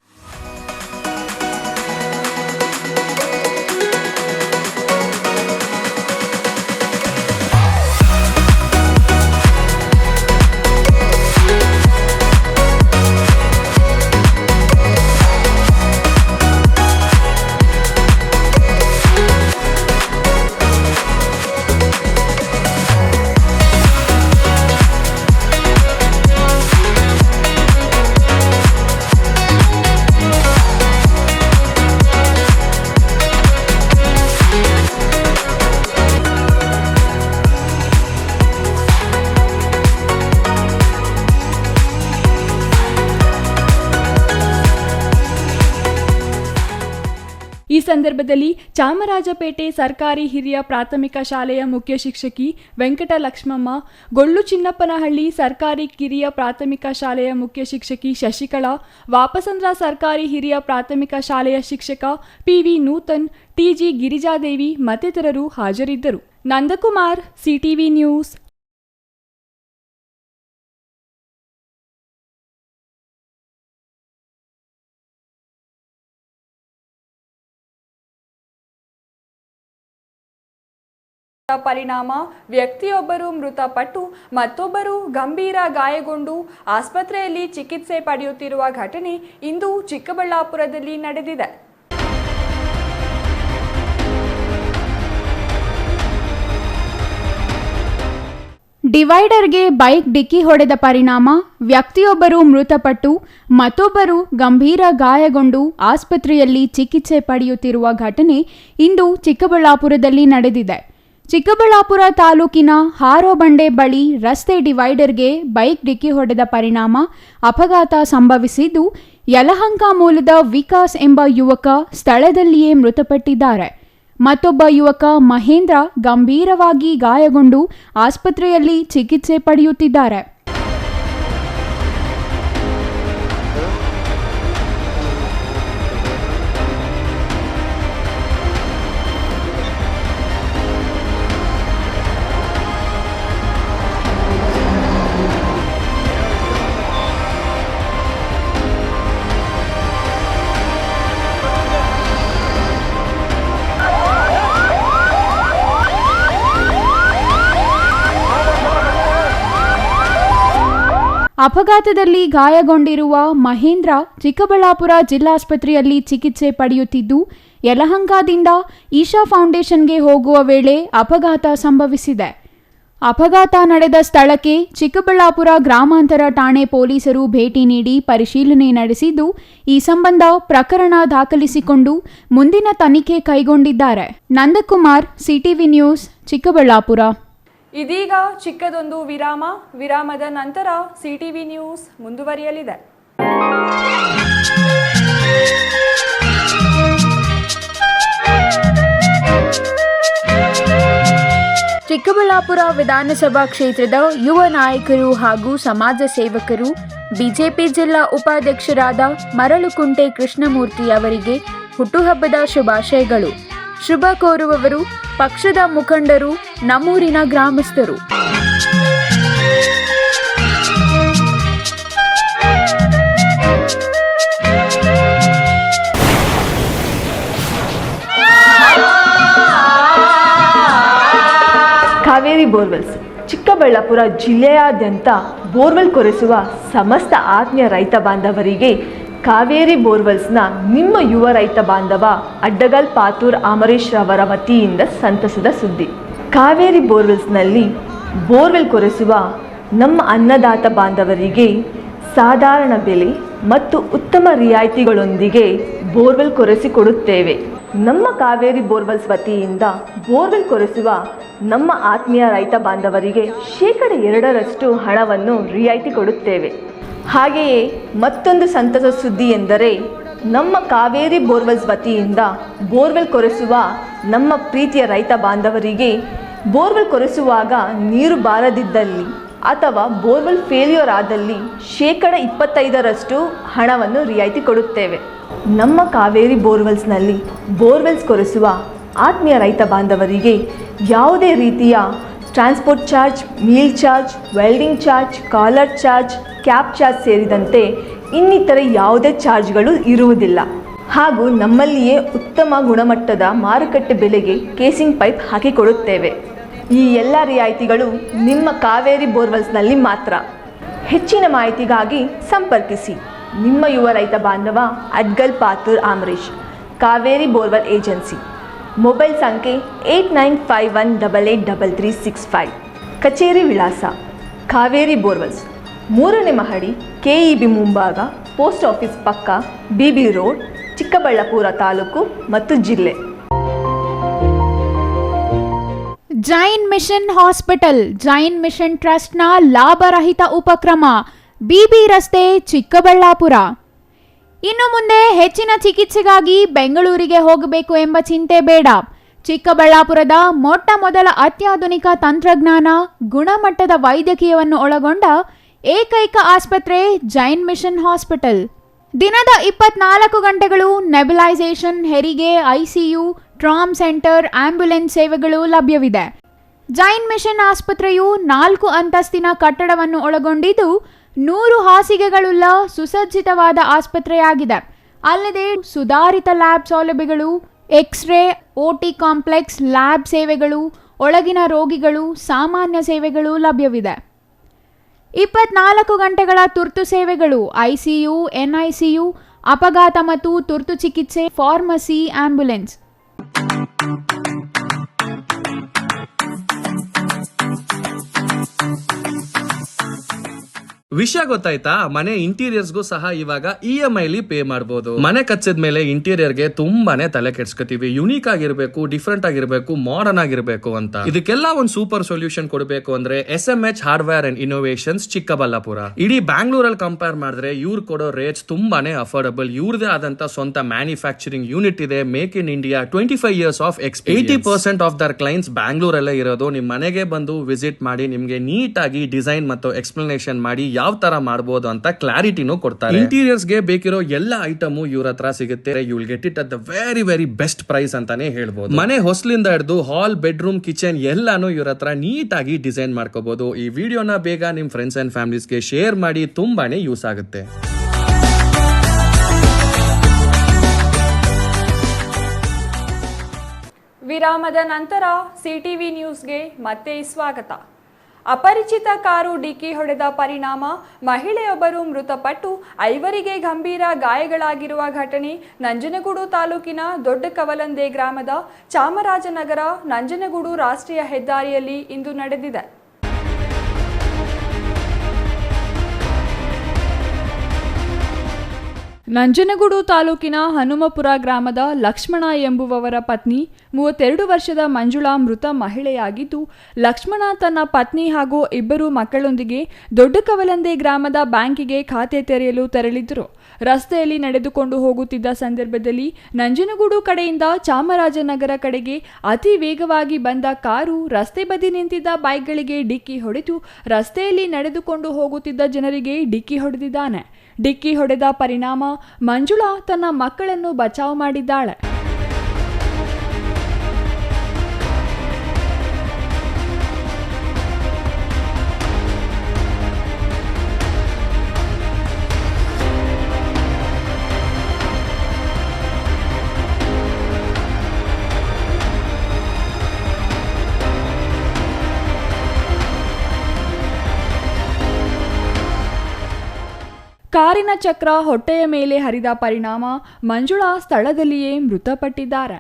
ಈ ಸಂದರ್ಭದಲ್ಲಿ ಚಾಮರಾಜಪೇಟೆ ಸರ್ಕಾರಿ ಹಿರಿಯ ಪ್ರಾಥಮಿಕ ಶಾಲೆಯ ಮುಖ್ಯ ಶಿಕ್ಷಕಿ ವೆಂಕಟಲಕ್ಷ್ಮಮ್ಮ, ಗೊಳ್ಳು ಚಿನ್ನಪ್ಪನಹಳ್ಳಿ ಸರ್ಕಾರಿ ಕಿರಿಯ ಪ್ರಾಥಮಿಕ ಶಾಲೆಯ ಮುಖ್ಯ ಶಿಕ್ಷಕಿ ಶಶಿಕಲಾ, ವಾಪಸಂದ್ರ ಸರ್ಕಾರಿ ಹಿರಿಯ ಪ್ರಾಥಮಿಕ ಶಾಲೆಯ ಶಿಕ್ಷಕ ಪಿವಿ ನೂತನ್, ಟಿಜಿ ಗಿರಿಜಾದೇವಿ ಮತ್ತಿತರರು ಹಾಜರಿದ್ದರು. Nandakumar, CTV news. ಪರಿಣಾಮ ವ್ಯಕ್ತಿಯೊಬ್ಬರು ಮೃತಪಟ್ಟು ಮತ್ತೊಬ್ಬರು ಗಂಭೀರ ಗಾಯಗೊಂಡು ಆಸ್ಪತ್ರೆಯಲ್ಲಿ ಚಿಕಿತ್ಸೆ ಪಡೆಯುತ್ತಿರುವ ಘಟನೆ ಇಂದು ಚಿಕ್ಕಬಳ್ಳಾಪುರದಲ್ಲಿ ನಡೆದಿದೆ. ಡಿವೈಡರ್ಗೆ ಬೈಕ್ ಡಿಕ್ಕಿ ಹೊಡೆದ ಪರಿಣಾಮ ವ್ಯಕ್ತಿಯೊಬ್ಬರು ಮೃತಪಟ್ಟು ಮತ್ತೊಬ್ಬರು ಗಂಭೀರ ಗಾಯಗೊಂಡು ಆಸ್ಪತ್ರೆಯಲ್ಲಿ ಚಿಕಿತ್ಸೆ ಪಡೆಯುತ್ತಿರುವ ಘಟನೆ ಇಂದು ಚಿಕ್ಕಬಳ್ಳಾಪುರದಲ್ಲಿ ನಡೆದಿದೆ. ಚಿಕ್ಕಬಳ್ಳಾಪುರ ತಾಲೂಕಿನ ಹಾರೋಬಂಡೆ ಬಳಿ ರಸ್ತೆ ಡಿವೈಡರ್ಗೆ ಬೈಕ್ ಡಿಕ್ಕಿ ಹೊಡೆದ ಪರಿಣಾಮ ಅಪಘಾತ ಸಂಭವಿಸಿದ್ದು, ಯಲಹಂಕ ಮೂಲದ ವಿಕಾಸ್ ಎಂಬ ಯುವಕ ಸ್ಥಳದಲ್ಲಿಯೇ ಮೃತಪಟ್ಟಿದ್ದಾರೆ. ಮತ್ತೊಬ್ಬ ಯುವಕ ಮಹೇಂದ್ರ ಗಂಭೀರವಾಗಿ ಗಾಯಗೊಂಡು ಆಸ್ಪತ್ರೆಯಲ್ಲಿ ಚಿಕಿತ್ಸೆ ಪಡೆಯುತ್ತಿದ್ದಾರೆ. ಅಪಘಾತದಲ್ಲಿ ಗಾಯಗೊಂಡಿರುವ ಮಹೇಂದ್ರ ಚಿಕ್ಕಬಳ್ಳಾಪುರ ಜಿಲ್ಲಾಸ್ಪತ್ರೆಯಲ್ಲಿ ಚಿಕಿತ್ಸೆ ಪಡೆಯುತ್ತಿದ್ದು, ಯಲಹಂಕದಿಂದ ಈಶಾ ಫೌಂಡೇಶನ್ಗೆ ಹೋಗುವ ವೇಳೆ ಅಪಘಾತ ಸಂಭವಿಸಿದೆ. ಅಪಘಾತ ನಡೆದ ಸ್ಥಳಕ್ಕೆ ಚಿಕ್ಕಬಳ್ಳಾಪುರ ಗ್ರಾಮಾಂತರ ಠಾಣೆ ಪೊಲೀಸರು ಭೇಟಿ ನೀಡಿ ಪರಿಶೀಲನೆ ನಡೆಸಿದ್ದು, ಈ ಸಂಬಂಧ ಪ್ರಕರಣ ದಾಖಲಿಸಿಕೊಂಡು ಮುಂದಿನ ತನಿಖೆ ಕೈಗೊಂಡಿದ್ದಾರೆ. Nandakumar, CTV news, Chikkaballapura. ಇದೀಗ ಚಿಕ್ಕದೊಂದು ವಿರಾಮದ ನಂತರ ಸಿಟಿವಿ ನ್ಯೂಸ್ ಮುಂದುವರಿಯಲಿದೆ. ಚಿಕ್ಕಬಳ್ಳಾಪುರ ವಿಧಾನಸಭಾ ಕ್ಷೇತ್ರದ ಯುವ ನಾಯಕರು ಹಾಗೂ ಸಮಾಜ ಸೇವಕರು ಬಿಜೆಪಿ ಜಿಲ್ಲಾ ಉಪಾಧ್ಯಕ್ಷರಾದ ಮರಳುಕುಂಟೆ ಕೃಷ್ಣಮೂರ್ತಿ ಅವರಿಗೆ ಹುಟ್ಟುಹಬ್ಬದ ಶುಭಾಶಯಗಳು. ಶುಭ ಕೋರುವವರು ಪಕ್ಷದ ಮುಖಂಡರು, ನಮ್ಮೂರಿನ ಗ್ರಾಮಸ್ಥರು. ಕಾವೇರಿ ಬೋರ್ವೆಲ್ಸ್ ಚಿಕ್ಕಬಳ್ಳಾಪುರ ಜಿಲ್ಲೆಯಾದ್ಯಂತ ಬೋರ್ವೆಲ್ ಕೊರೆಸುವ ಸಮಸ್ತ ಆತ್ಮೀಯ ರೈತ ಬಾಂಧವರಿಗೆ ಕಾವೇರಿ ಬೋರ್ವೆಲ್ಸ್ನ ನಿಮ್ಮ ಯುವ ರೈತ ಬಾಂಧವ ಅಡ್ಡಗಲ್ ಪಾತೂರ್ ಅಮರೀಶ್ ರವರ ವತಿಯಿಂದ ಸಂತಸದ ಸುದ್ದಿ. ಕಾವೇರಿ ಬೋರ್ವೆಲ್ಸ್ನಲ್ಲಿ ಬೋರ್ವೆಲ್ ಕೊರೆಸುವ ನಮ್ಮ ಅನ್ನದಾತ ಬಾಂಧವರಿಗೆ ಸಾಧಾರಣ ಬೆಲೆ ಮತ್ತು ಉತ್ತಮ ರಿಯಾಯಿತಿಗಳೊಂದಿಗೆ ಬೋರ್ವೆಲ್ ಕೊರೆಸಿಕೊಡುತ್ತೇವೆ. ನಮ್ಮ ಕಾವೇರಿ ಬೋರ್ವೆಲ್ಸ್ ವತಿಯಿಂದ ಬೋರ್ವೆಲ್ ಕೊರೆಸುವ ನಮ್ಮ ಆತ್ಮೀಯ ರೈತ ಬಾಂಧವರಿಗೆ 2% ಹಣವನ್ನು ರಿಯಾಯಿತಿ ಕೊಡುತ್ತೇವೆ. ಹಾಗೆಯೇ ಮತ್ತೊಂದು ಸಂತಸ ಸುದ್ದಿ ಎಂದರೆ, ನಮ್ಮ ಕಾವೇರಿ ಬೋರ್ವೆಲ್ಸ್ ವತಿಯಿಂದ ಬೋರ್ವೆಲ್ ಕೊರೆಸುವ ನಮ್ಮ ಪ್ರೀತಿಯ ರೈತ ಬಾಂಧವರಿಗೆ ಬೋರ್ವೆಲ್ ಕೊರೆಸುವಾಗ ನೀರು ಬಾರದಿದ್ದಲ್ಲಿ ಅಥವಾ ಬೋರ್ವೆಲ್ ಫೇಲ್ಯೂರ್ ಆದಲ್ಲಿ 25% ಹಣವನ್ನು ರಿಯಾಯಿತಿ ಕೊಡುತ್ತೇವೆ. ನಮ್ಮ ಕಾವೇರಿ ಬೋರ್ವೆಲ್ಸ್ನಲ್ಲಿ ಬೋರ್ವೆಲ್ಸ್ ಕೊರೆಸುವ ಆತ್ಮೀಯ ರೈತ ಬಾಂಧವರಿಗೆ ಯಾವುದೇ ರೀತಿಯ transport charge, meal charge, welding charge, collar charge, cab charge ಸೇರಿದಂತೆ ಇನ್ನಿತರೆ ಯಾವುದೇ ಚಾರ್ಜ್ಗಳು ಇರುವುದಿಲ್ಲ. ಹಾಗೂ ನಮ್ಮಲ್ಲಿಯೇ ಉತ್ತಮ ಗುಣಮಟ್ಟದ ಮಾರುಕಟ್ಟೆ ಬೆಲೆಗೆ ಕೇಸಿಂಗ್ ಪೈಪ್ ಹಾಕಿಕೊಡುತ್ತೇವೆ. ಈ ಎಲ್ಲ ರಿಯಾಯಿತಿಗಳು ನಿಮ್ಮ ಕಾವೇರಿ ಬೋರ್ವೆಲ್ಸ್ನಲ್ಲಿ ಮಾತ್ರ. ಹೆಚ್ಚಿನ ಮಾಹಿತಿಗಾಗಿ ಸಂಪರ್ಕಿಸಿ ನಿಮ್ಮ ಯುವ ರೈತ ಬಾಂಧವ Adgal Patur Amarish, Kaveri borewell agency. Mobile ಸಂಖ್ಯೆ 8951883365. ಕಚೇರಿ ವಿಳಾಸ ಕಾವೇರಿ ಬೋರ್ವೆಲ್ಸ್, 3ನೇ ಮಹಡಿ, KEB ಮುಂಭಾಗ, ಪೋಸ್ಟ್ ಆಫೀಸ್ ಪಕ್ಕ, BB ರೋಡ್, ಚಿಕ್ಕಬಳ್ಳಾಪುರ ತಾಲೂಕು ಮತ್ತು ಜಿಲ್ಲೆ. Jain mission hospital, Jain mission ಟ್ರಸ್ಟ್ನ ಲಾಭರಹಿತ ಉಪಕ್ರಮ, BB ರಸ್ತೆ, ಚಿಕ್ಕಬಳ್ಳಾಪುರ. ಇನ್ನು ಮುಂದೆ ಹೆಚ್ಚಿನ ಚಿಕಿತ್ಸೆಗಾಗಿ ಬೆಂಗಳೂರಿಗೆ ಹೋಗಬೇಕು ಎಂಬ ಚಿಂತೆ ಬೇಡ. ಚಿಕ್ಕಬಳ್ಳಾಪುರದ ಮೊಟ್ಟ ಮೊದಲ ಅತ್ಯಾಧುನಿಕ ತಂತ್ರಜ್ಞಾನ, ಗುಣಮಟ್ಟದ ವೈದ್ಯಕೀಯವನ್ನು ಒಳಗೊಂಡ ಏಕೈಕ ಆಸ್ಪತ್ರೆ ಜೈನ್ ಮಿಷನ್ ಹಾಸ್ಪಿಟಲ್. ದಿನದ 24 ಗಂಟೆಗಳು ನೆಬುಲೈಸೇಷನ್, ಹೆರಿಗೆ, ICU, ಟ್ರಾಮ್ ಸೆಂಟರ್, ಆಂಬ್ಯುಲೆನ್ಸ್ ಸೇವೆಗಳು ಲಭ್ಯವಿದೆ. ಜೈನ್ ಮಿಷನ್ ಆಸ್ಪತ್ರೆಯು 4 ಅಂತಸ್ತಿನ ಕಟ್ಟಡವನ್ನು ಒಳಗೊಂಡಿದ್ದು 100 ಹಾಸಿಗೆಗಳುಳ್ಳ ಸುಸಜ್ಜಿತವಾದ ಆಸ್ಪತ್ರೆಯಾಗಿದೆ. ಅಲ್ಲದೆ ಸುಧಾರಿತ ಲ್ಯಾಬ್ ಸೌಲಭ್ಯಗಳು, ಎಕ್ಸ್ರೇ, OT ಕಾಂಪ್ಲೆಕ್ಸ್, ಲ್ಯಾಬ್ ಸೇವೆಗಳು, ಒಳಗಿನ ರೋಗಿಗಳು, ಸಾಮಾನ್ಯ ಸೇವೆಗಳು ಲಭ್ಯವಿದೆ. 24 ಗಂಟೆಗಳ ತುರ್ತು ಸೇವೆಗಳು, ICU, NICU, ಅಪಘಾತ ಮತ್ತು ತುರ್ತು ಚಿಕಿತ್ಸೆ, ಫಾರ್ಮಸಿ, ಆಂಬ್ಯುಲೆನ್ಸ್. ವಿಷಯ ಗೊತ್ತಾಯ್ತಾ? ಮನೆ ಇಂಟೀರಿಯರ್ಸ್ಗೂ ಸಹ ಇವಾಗ EMI ಪೇ ಮಾಡಬಹುದು. ಮನೆ ಕಚ್ಚಿದ ಮೇಲೆ ಇಂಟೀರಿಯರ್ಗೆ ತುಂಬಾನೇ ತಲೆ ಕೆಡ್ಸ್ಕೊತೀವಿ. ಯುನೀಕ್ ಆಗಿರ್ಬೇಕು, ಡಿಫ್ರೆಂಟ್ ಆಗಿರ್ಬೇಕು, ಮಾಡರ್ನ್ ಆಗಿರ್ಬೇಕು ಅಂತ. ಇದಕ್ಕೆಲ್ಲ ಒಂದು ಸೂಪರ್ ಸೊಲ್ಯೂಷನ್ ಕೊಡಬೇಕು ಅಂದ್ರೆ SMH hardware and innovations Chikkaballapura. ಇಡೀ ಬ್ಯಾಂಗ್ಳೂರಲ್ಲಿ ಕಂಪೇರ್ ಮಾಡಿದ್ರೆ ಇವ್ರು ಕೊಡೋ ರೇಟ್ಸ್ ತುಂಬಾನೇ ಅಫೋರ್ಡಬಲ್. ಇವ್ರದೇ ಆದಂತ ಸ್ವಂತ ಮ್ಯಾನುಫ್ಯಾಕ್ಚರಿಂಗ್ ಯೂನಿಟ್ ಇದೆ. Make in India, 25 years of experience. 80% of their clients ಬ್ಯಾಂಗ್ಳೂರಲ್ಲೇ ಇರೋದು. ನಿಮ್ ಮನೆಗೆ ಬಂದು ವಿಸಿಟ್ ಮಾಡಿ ನಿಮ್ಗೆ ನೀಟ್ ಆಗಿ ಡಿಸೈನ್ ಮತ್ತು ಎಕ್ಸ್ಪ್ಲನೇಷನ್ ಮಾಡಿ ಯಾವ ತರ ಮಾಡಬಹುದು ಅಂತ ಕ್ಲಾರಿಟಿನೂ ಕೊಡ್ತಾರೆ. ಇಂಟೀರಿಯರ್ಸ್ ಗೆ ಬೇಕಿರೋ ಎಲ್ಲ ಐಟಮ್ ಇವ್ರ ಹತ್ರ ಸಿಗುತ್ತೆ. You will get it at the very very best price ಅಂತಾನೆ ಹೇಳ್ಬೋದು. ಮನೆ ಹೊಸಲಿಂದ ಹಿಡಿದು ಹಾಲ್, ಬೆಡ್ರೂಮ್, ಕಿಚನ್ ಎಲ್ಲಾನು ಇವ್ರ ಹತ್ರ ನೀಟ್ ಆಗಿ ಡಿಸೈನ್ ಮಾಡ್ಕೋಬಹುದು. ಈ ವಿಡಿಯೋನ ಬೇಗ ನಿಮ್ ಫ್ರೆಂಡ್ಸ್ ಅಂಡ್ ಫ್ಯಾಮಿಲೀಸ್ಗೆ ಶೇರ್ ಮಾಡಿ, ತುಂಬಾನೇ ಯೂಸ್ ಆಗುತ್ತೆ. ವಿರಾಮದ ನಂತರ CTV ನ್ಯೂಸ್ಗೆ ಮತ್ತೆ ಸ್ವಾಗತ. ಅಪರಿಚಿತ ಕಾರು ಡಿಕ್ಕಿ ಹೊಡೆದ ಪರಿಣಾಮ ಮಹಿಳೆಯೊಬ್ಬರು ಮೃತಪಟ್ಟು 5 ಗಂಭೀರ ಗಾಯಗಳಾಗಿರುವ ಘಟನೆ ನಂಜನಗೂಡು ತಾಲೂಕಿನ ದೊಡ್ಡ ಕವಲಂದೆ ಗ್ರಾಮದ ಚಾಮರಾಜನಗರ ನಂಜನಗೂಡು ರಾಷ್ಟ್ರೀಯ ಹೆದ್ದಾರಿಯಲ್ಲಿ ಇಂದು ನಡೆದಿದೆ. ನಂಜನಗೂಡು ತಾಲೂಕಿನ ಹನುಮಪುರ ಗ್ರಾಮದ ಲಕ್ಷ್ಮಣ ಎಂಬುವವರ ಪತ್ನಿ 32 ವರ್ಷದ ಮಂಜುಳಾ ಮೃತ ಮಹಿಳೆಯಾಗಿದ್ದು, ಲಕ್ಷ್ಮಣ ತನ್ನ ಪತ್ನಿ ಹಾಗೂ 2 ಮಕ್ಕಳೊಂದಿಗೆ ದೊಡ್ಡ ಕವಲಂದೆ ಗ್ರಾಮದ ಬ್ಯಾಂಕಿಗೆ ಖಾತೆ ತೆರೆಯಲು ತೆರಳಿದ್ದರು. ರಸ್ತೆಯಲ್ಲಿ ನಡೆದುಕೊಂಡು ಹೋಗುತ್ತಿದ್ದ ಸಂದರ್ಭದಲ್ಲಿ ನಂಜನಗೂಡು ಕಡೆಯಿಂದ ಚಾಮರಾಜನಗರ ಕಡೆಗೆ ಅತಿ ವೇಗವಾಗಿ ಬಂದ ಕಾರು ರಸ್ತೆ ಬದಿ ನಿಂತಿದ್ದ ಬೈಕ್ಗಳಿಗೆ ಡಿಕ್ಕಿ ಹೊಡೆದು ರಸ್ತೆಯಲ್ಲಿ ನಡೆದುಕೊಂಡು ಹೋಗುತ್ತಿದ್ದ ಜನರಿಗೆ ಡಿಕ್ಕಿ ಹೊಡೆದಿದ್ದಾನೆ. ಡಿಕ್ಕಿ ಹೊಡೆದ ಪರಿಣಾಮ ಮಂಜುಳಾ ತನ್ನ ಮಕ್ಕಳನ್ನು ಬಚಾವ್ ಮಾಡಿದ್ದಾಳೆ. ಕಾರಿನ ಚಕ್ರ ಹೊಟ್ಟೆಯ ಮೇಲೆ ಹರಿದ ಪರಿಣಾಮ ಮಂಜುಳಾ ಸ್ಥಳದಲ್ಲಿಯೇ ಮೃತಪಟ್ಟಿದ್ದಾರೆ.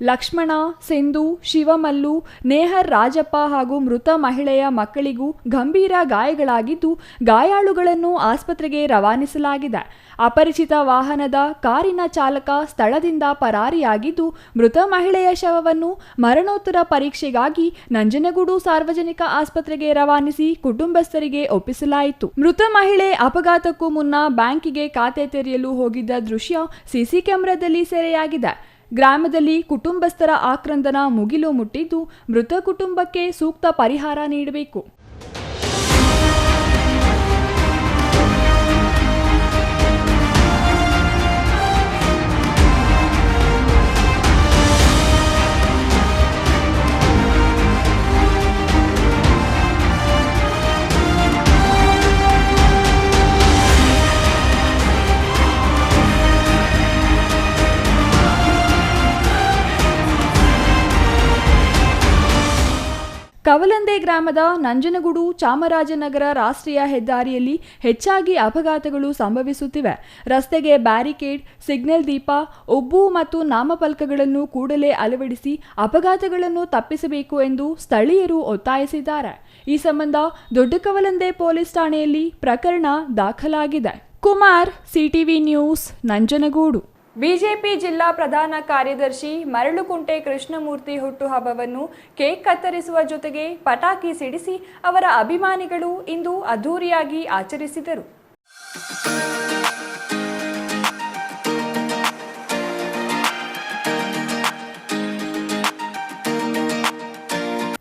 ಲಕ್ಷ್ಮಣ, ಸಿಂಧು, ಶಿವಮಲ್ಲು, ನೇಹರ್, ರಾಜಪ್ಪ ಹಾಗೂ ಮೃತ ಮಹಿಳೆಯ ಮಕ್ಕಳಿಗೂ ಗಂಭೀರ ಗಾಯಗಳಾಗಿದ್ದು, ಗಾಯಾಳುಗಳನ್ನು ಆಸ್ಪತ್ರೆಗೆ ರವಾನಿಸಲಾಗಿದೆ. ಅಪರಿಚಿತ ವಾಹನದ ಕಾರಿನ ಚಾಲಕ ಸ್ಥಳದಿಂದ ಪರಾರಿಯಾಗಿದ್ದು, ಮೃತ ಮಹಿಳೆಯ ಶವವನ್ನು ಮರಣೋತ್ತರ ಪರೀಕ್ಷೆಗಾಗಿ ನಂಜನಗೂಡು ಸಾರ್ವಜನಿಕ ಆಸ್ಪತ್ರೆಗೆ ರವಾನಿಸಿ ಕುಟುಂಬಸ್ಥರಿಗೆ ಒಪ್ಪಿಸಲಾಯಿತು. ಮೃತ ಮಹಿಳೆ ಅಪಘಾತಕ್ಕೂ ಮುನ್ನ ಬ್ಯಾಂಕಿಗೆ ಖಾತೆ ತೆರೆಯಲು ಹೋಗಿದ್ದ ದೃಶ್ಯ ಸಿಸಿ ಕ್ಯಾಮೆರಾದಲ್ಲಿ ಸೆರೆಯಾಗಿದೆ. ಗ್ರಾಮದಲ್ಲಿ ಕುಟುಂಬಸ್ಥರ ಆಕ್ರಂದನ ಮುಗಿಲು ಮುಟ್ಟಿದ್ದು, ಮೃತ ಕುಟುಂಬಕ್ಕೆ ಸೂಕ್ತ ಪರಿಹಾರ ನೀಡಬೇಕು. ಕವಲಂದೆ ಗ್ರಾಮದ ನಂಜನಗೂಡು ಚಾಮರಾಜನಗರ ರಾಷ್ಟ್ರೀಯ ಹೆದ್ದಾರಿಯಲ್ಲಿ ಹೆಚ್ಚಾಗಿ ಅಪಘಾತಗಳು ಸಂಭವಿಸುತ್ತಿವೆ. ರಸ್ತೆಗೆ ಬ್ಯಾರಿಕೇಡ್, ಸಿಗ್ನಲ್ ದೀಪ, ಒಬ್ಬು ಮತ್ತು ನಾಮಫಲಕಗಳನ್ನು ಕೂಡಲೇ ಅಳವಡಿಸಿ ಅಪಘಾತಗಳನ್ನು ತಪ್ಪಿಸಬೇಕು ಎಂದು ಸ್ಥಳೀಯರು ಒತ್ತಾಯಿಸಿದ್ದಾರೆ. ಈ ಸಂಬಂಧ ದೊಡ್ಡ ಕವಲಂದೆ ಪೊಲೀಸ್ ಠಾಣೆಯಲ್ಲಿ ಪ್ರಕರಣ ದಾಖಲಾಗಿದೆ. Kumar, CTV news, Nanjangud. BJP ಜಿಲ್ಲಾ ಪ್ರಧಾನ ಕಾರ್ಯದರ್ಶಿ ಮರಳುಕುಂಟೆ ಕೃಷ್ಣಮೂರ್ತಿ ಹುಟ್ಟುಹಬ್ಬವನ್ನು ಕೇಕ್ ಕತ್ತರಿಸುವ ಜೊತೆಗೆ ಪಟಾಕಿ ಸಿಡಿಸಿ ಅವರ ಅಭಿಮಾನಿಗಳು ಇಂದು ಅದ್ದೂರಿಯಾಗಿ ಆಚರಿಸಿದರು.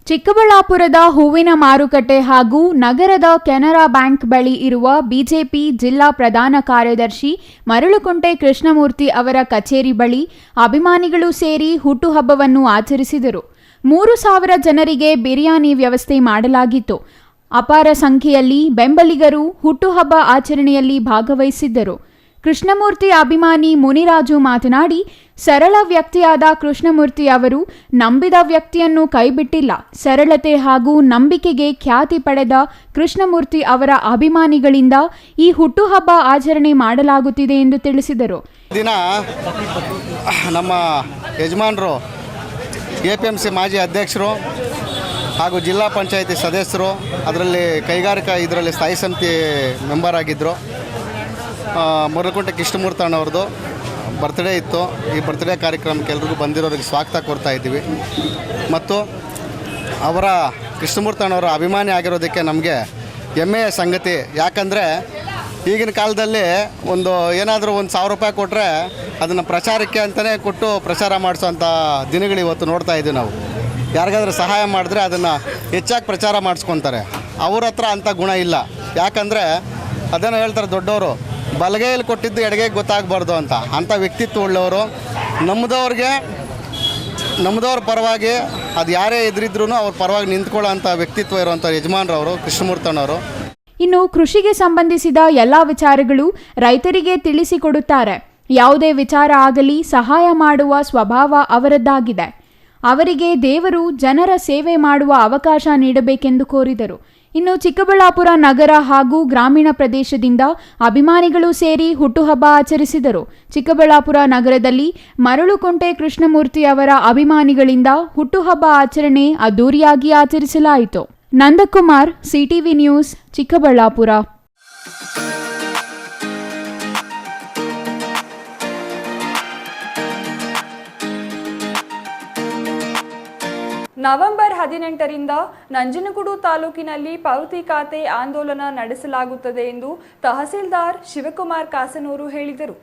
ಚಿಕ್ಕಬಳ್ಳಾಪುರದ ಹೂವಿನ ಮಾರುಕಟ್ಟೆ ಹಾಗೂ ನಗರದ ಕೆನರಾ ಬ್ಯಾಂಕ್ ಬಳಿ ಇರುವ ಬಿಜೆಪಿ ಜಿಲ್ಲಾ ಪ್ರಧಾನ ಕಾರ್ಯದರ್ಶಿ ಮರಳುಕುಂಟೆ ಕೃಷ್ಣಮೂರ್ತಿ ಅವರ ಕಚೇರಿ ಬಳಿ ಅಭಿಮಾನಿಗಳು ಸೇರಿ ಹುಟ್ಟುಹಬ್ಬವನ್ನು ಆಚರಿಸಿದರು. 3,000 ಜನರಿಗೆ ಬಿರಿಯಾನಿ ವ್ಯವಸ್ಥೆ ಮಾಡಲಾಗಿತ್ತು. ಅಪಾರ ಸಂಖ್ಯೆಯಲ್ಲಿ ಬೆಂಬಲಿಗರು ಹುಟ್ಟುಹಬ್ಬ ಆಚರಣೆಯಲ್ಲಿ ಭಾಗವಹಿಸಿದ್ದರು. ಕೃಷ್ಣಮೂರ್ತಿ ಅಭಿಮಾನಿ ಮುನಿರಾಜು ಮಾತನಾಡಿ, ಸರಳ ವ್ಯಕ್ತಿಯಾದ ಕೃಷ್ಣಮೂರ್ತಿ ಅವರು ನಂಬಿದ ವ್ಯಕ್ತಿಯನ್ನು ಕೈಬಿಟ್ಟಿಲ್ಲ. ಸರಳತೆ ಹಾಗೂ ನಂಬಿಕೆಗೆ ಖ್ಯಾತಿ ಪಡೆದ ಕೃಷ್ಣಮೂರ್ತಿ ಅವರ ಅಭಿಮಾನಿಗಳಿಂದ ಈ ಹುಟ್ಟುಹಬ್ಬ ಆಚರಣೆ ಮಾಡಲಾಗುತ್ತಿದೆ ಎಂದು ತಿಳಿಸಿದರು. ದಿನ ನಮ್ಮ ಯಜಮಾನರು APMC ಮಾಜಿ ಅಧ್ಯಕ್ಷರು ಹಾಗೂ ಜಿಲ್ಲಾ ಪಂಚಾಯಿತಿ ಸದಸ್ಯರು, ಅದರಲ್ಲಿ ಕೈಗಾರಿಕಾ ಇದರಲ್ಲಿ ಸ್ಥಾಯಿ ಸಮಿತಿ ಮೆಂಬರ್ ಆಗಿದ್ದರು. ಮರಳುಕುಂಟೆ ಕೃಷ್ಣಮೂರ್ತಿ ಅಣ್ಣವ್ರದ್ದು ಬರ್ತ್ಡೇ ಇತ್ತು. ಈ ಬರ್ತ್ಡೇ ಕಾರ್ಯಕ್ರಮಕ್ಕೆ ಎಲ್ರಿಗೂ ಬಂದಿರೋರಿಗೆ ಸ್ವಾಗತ ಕೊಡ್ತಾ ಇದ್ದೀವಿ. ಮತ್ತು ಅವರ ಕೃಷ್ಣಮೂರ್ತಿ ಅಣ್ಣವರ ಅಭಿಮಾನಿ ಆಗಿರೋದಕ್ಕೆ ನಮಗೆ ಹೆಮ್ಮೆಯ ಸಂಗತಿ. ಯಾಕಂದರೆ ಈಗಿನ ಕಾಲದಲ್ಲಿ ಏನಾದರೂ 1,000 ರೂಪಾಯಿ ಕೊಟ್ಟರೆ ಅದನ್ನು ಪ್ರಚಾರಕ್ಕೆ ಅಂತಲೇ ಕೊಟ್ಟು ಪ್ರಚಾರ ಮಾಡಿಸೋಂಥ ದಿನಗಳು ಇವತ್ತು ನೋಡ್ತಾ ಇದ್ದೀವಿ ನಾವು. ಯಾರಿಗಾದ್ರೂ ಸಹಾಯ ಮಾಡಿದ್ರೆ ಅದನ್ನು ಹೆಚ್ಚಾಗಿ ಪ್ರಚಾರ ಮಾಡಿಸ್ಕೊತಾರೆ. ಅವ್ರ ಹತ್ರ ಅಂಥ ಗುಣ ಇಲ್ಲ. ಯಾಕಂದರೆ ಅದನ್ನು ಹೇಳ್ತಾರೆ ದೊಡ್ಡವರು, ಬಲಗೈಯಲ್ಲಿ ಕೊಟ್ಟಿದ್ದು ಎಡಗೈಗೆ ಗೊತ್ತಾಗಬಾರ್ದು ಅಂತ. ಅಂಥ ವ್ಯಕ್ತಿತ್ವ ಉಳ್ಳವರು, ನಮ್ಮದವ್ರ ಪರವಾಗಿ ಅದು ಯಾರೇ ಎದುರಿದ್ರೂ ಅವ್ರ ಪರವಾಗಿ ನಿಂತ್ಕೊಳ್ಳೋ ಅಂಥ ವ್ಯಕ್ತಿತ್ವ ಇರುವಂಥ ಯಜಮಾನ್ರವರು ಕೃಷ್ಣಮೂರ್ತನವರು. ಇನ್ನು ಕೃಷಿಗೆ ಸಂಬಂಧಿಸಿದ ಎಲ್ಲ ವಿಚಾರಗಳು ರೈತರಿಗೆ ತಿಳಿಸಿಕೊಡುತ್ತಾರೆ. ಯಾವುದೇ ವಿಚಾರ ಆಗಲಿ ಸಹಾಯ ಮಾಡುವ ಸ್ವಭಾವ ಅವರದ್ದಾಗಿದೆ. ಅವರಿಗೆ ದೇವರು ಜನರ ಸೇವೆ ಮಾಡುವ ಅವಕಾಶ ನೀಡಬೇಕೆಂದು ಕೋರಿದರು. ಇನ್ನು ಚಿಕ್ಕಬಳ್ಳಾಪುರ ನಗರ ಹಾಗೂ ಗ್ರಾಮೀಣ ಪ್ರದೇಶದಿಂದ ಅಭಿಮಾನಿಗಳು ಸೇರಿ ಹುಟ್ಟುಹಬ್ಬ ಆಚರಿಸಿದರು. ಚಿಕ್ಕಬಳ್ಳಾಪುರ ನಗರದಲ್ಲಿ ಮರಳುಕುಂಟೆ ಕೃಷ್ಣಮೂರ್ತಿ ಅವರ ಅಭಿಮಾನಿಗಳಿಂದ ಹುಟ್ಟುಹಬ್ಬ ಆಚರಣೆ ಅದ್ದೂರಿಯಾಗಿ ಆಚರಿಸಲಾಯಿತು. Nandakumar, CTV news, Chikkaballapur. November 18ರಿಂದ ನಂಜನಗೂಡು ತಾಲೂಕಿನಲ್ಲಿ ಪಾವತಿ ಖಾತೆ ಆಂದೋಲನ ನಡೆಸಲಾಗುತ್ತದೆ ಎಂದು ತಹಸೀಲ್ದಾರ್ ಶಿವಕುಮಾರ್ ಕಾಸನೂರು ಹೇಳಿದರು.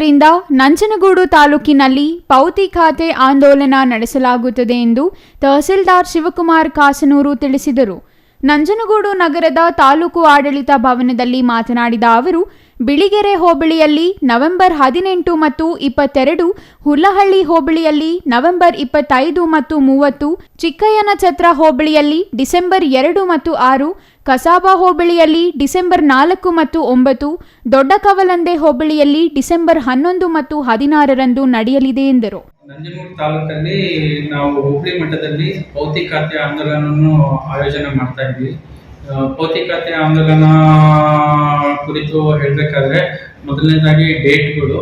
ರಿಂದ ನಂಜನಗೂಡು ತಾಲೂಕಿನಲ್ಲಿ ಪಾವತಿ ಖಾತೆ ಆಂದೋಲನ ನಡೆಸಲಾಗುತ್ತದೆ ಎಂದು ತಹಸೀಲ್ದಾರ್ ಶಿವಕುಮಾರ್ ಕಾಸನೂರು ತಿಳಿಸಿದರು. ನಂಜನಗೂಡು ನಗರದ ತಾಲೂಕು ಆಡಳಿತ ಭವನದಲ್ಲಿ ಮಾತನಾಡಿದ ಅವರು, ಬಿಳಿಗೆರೆ ಹೋಬಳಿಯಲ್ಲಿ ನವೆಂಬರ್ 18 ಮತ್ತು 22, ಹುಲ್ಲಹಳ್ಳಿ ಹೋಬಳಿಯಲ್ಲಿ ನವೆಂಬರ್ 25 ಮತ್ತು 30, ಚಿಕ್ಕಯ್ಯನಛತ್ರ ಹೋಬಳಿಯಲ್ಲಿ ಡಿಸೆಂಬರ್ 2 ಮತ್ತು 6, ಕಸಾಬಾ ಹೋಬಳಿಯಲ್ಲಿ ಡಿಸೆಂಬರ್ 4 ಮತ್ತು 9, ದೊಡ್ಡ ಕವಲಂದೆ ಹೋಬಳಿಯಲ್ಲಿ ಡಿಸೆಂಬರ್ 11 ಮತ್ತು 16ರಂದು ನಡೆಯಲಿದೆ ಎಂದರು. ನಂಜನಗೂಡು ತಾಲೂಕಲ್ಲಿ ನಾವು ಹೋಬಳಿ ಮಟ್ಟದಲ್ಲಿ ಪಾವತಿ ಖಾತೆ ಆಂದೋಲನವನ್ನು ಆಯೋಜನೆ ಮಾಡ್ತಾ ಇದ್ವಿ. ಪಾವತಿ ಖಾತೆ ಆಂದೋಲನ ಕುರಿತು ಹೇಳಬೇಕಾದ್ರೆ ಮೊದಲನೇದಾಗಿ ಡೇಟ್ಗಳು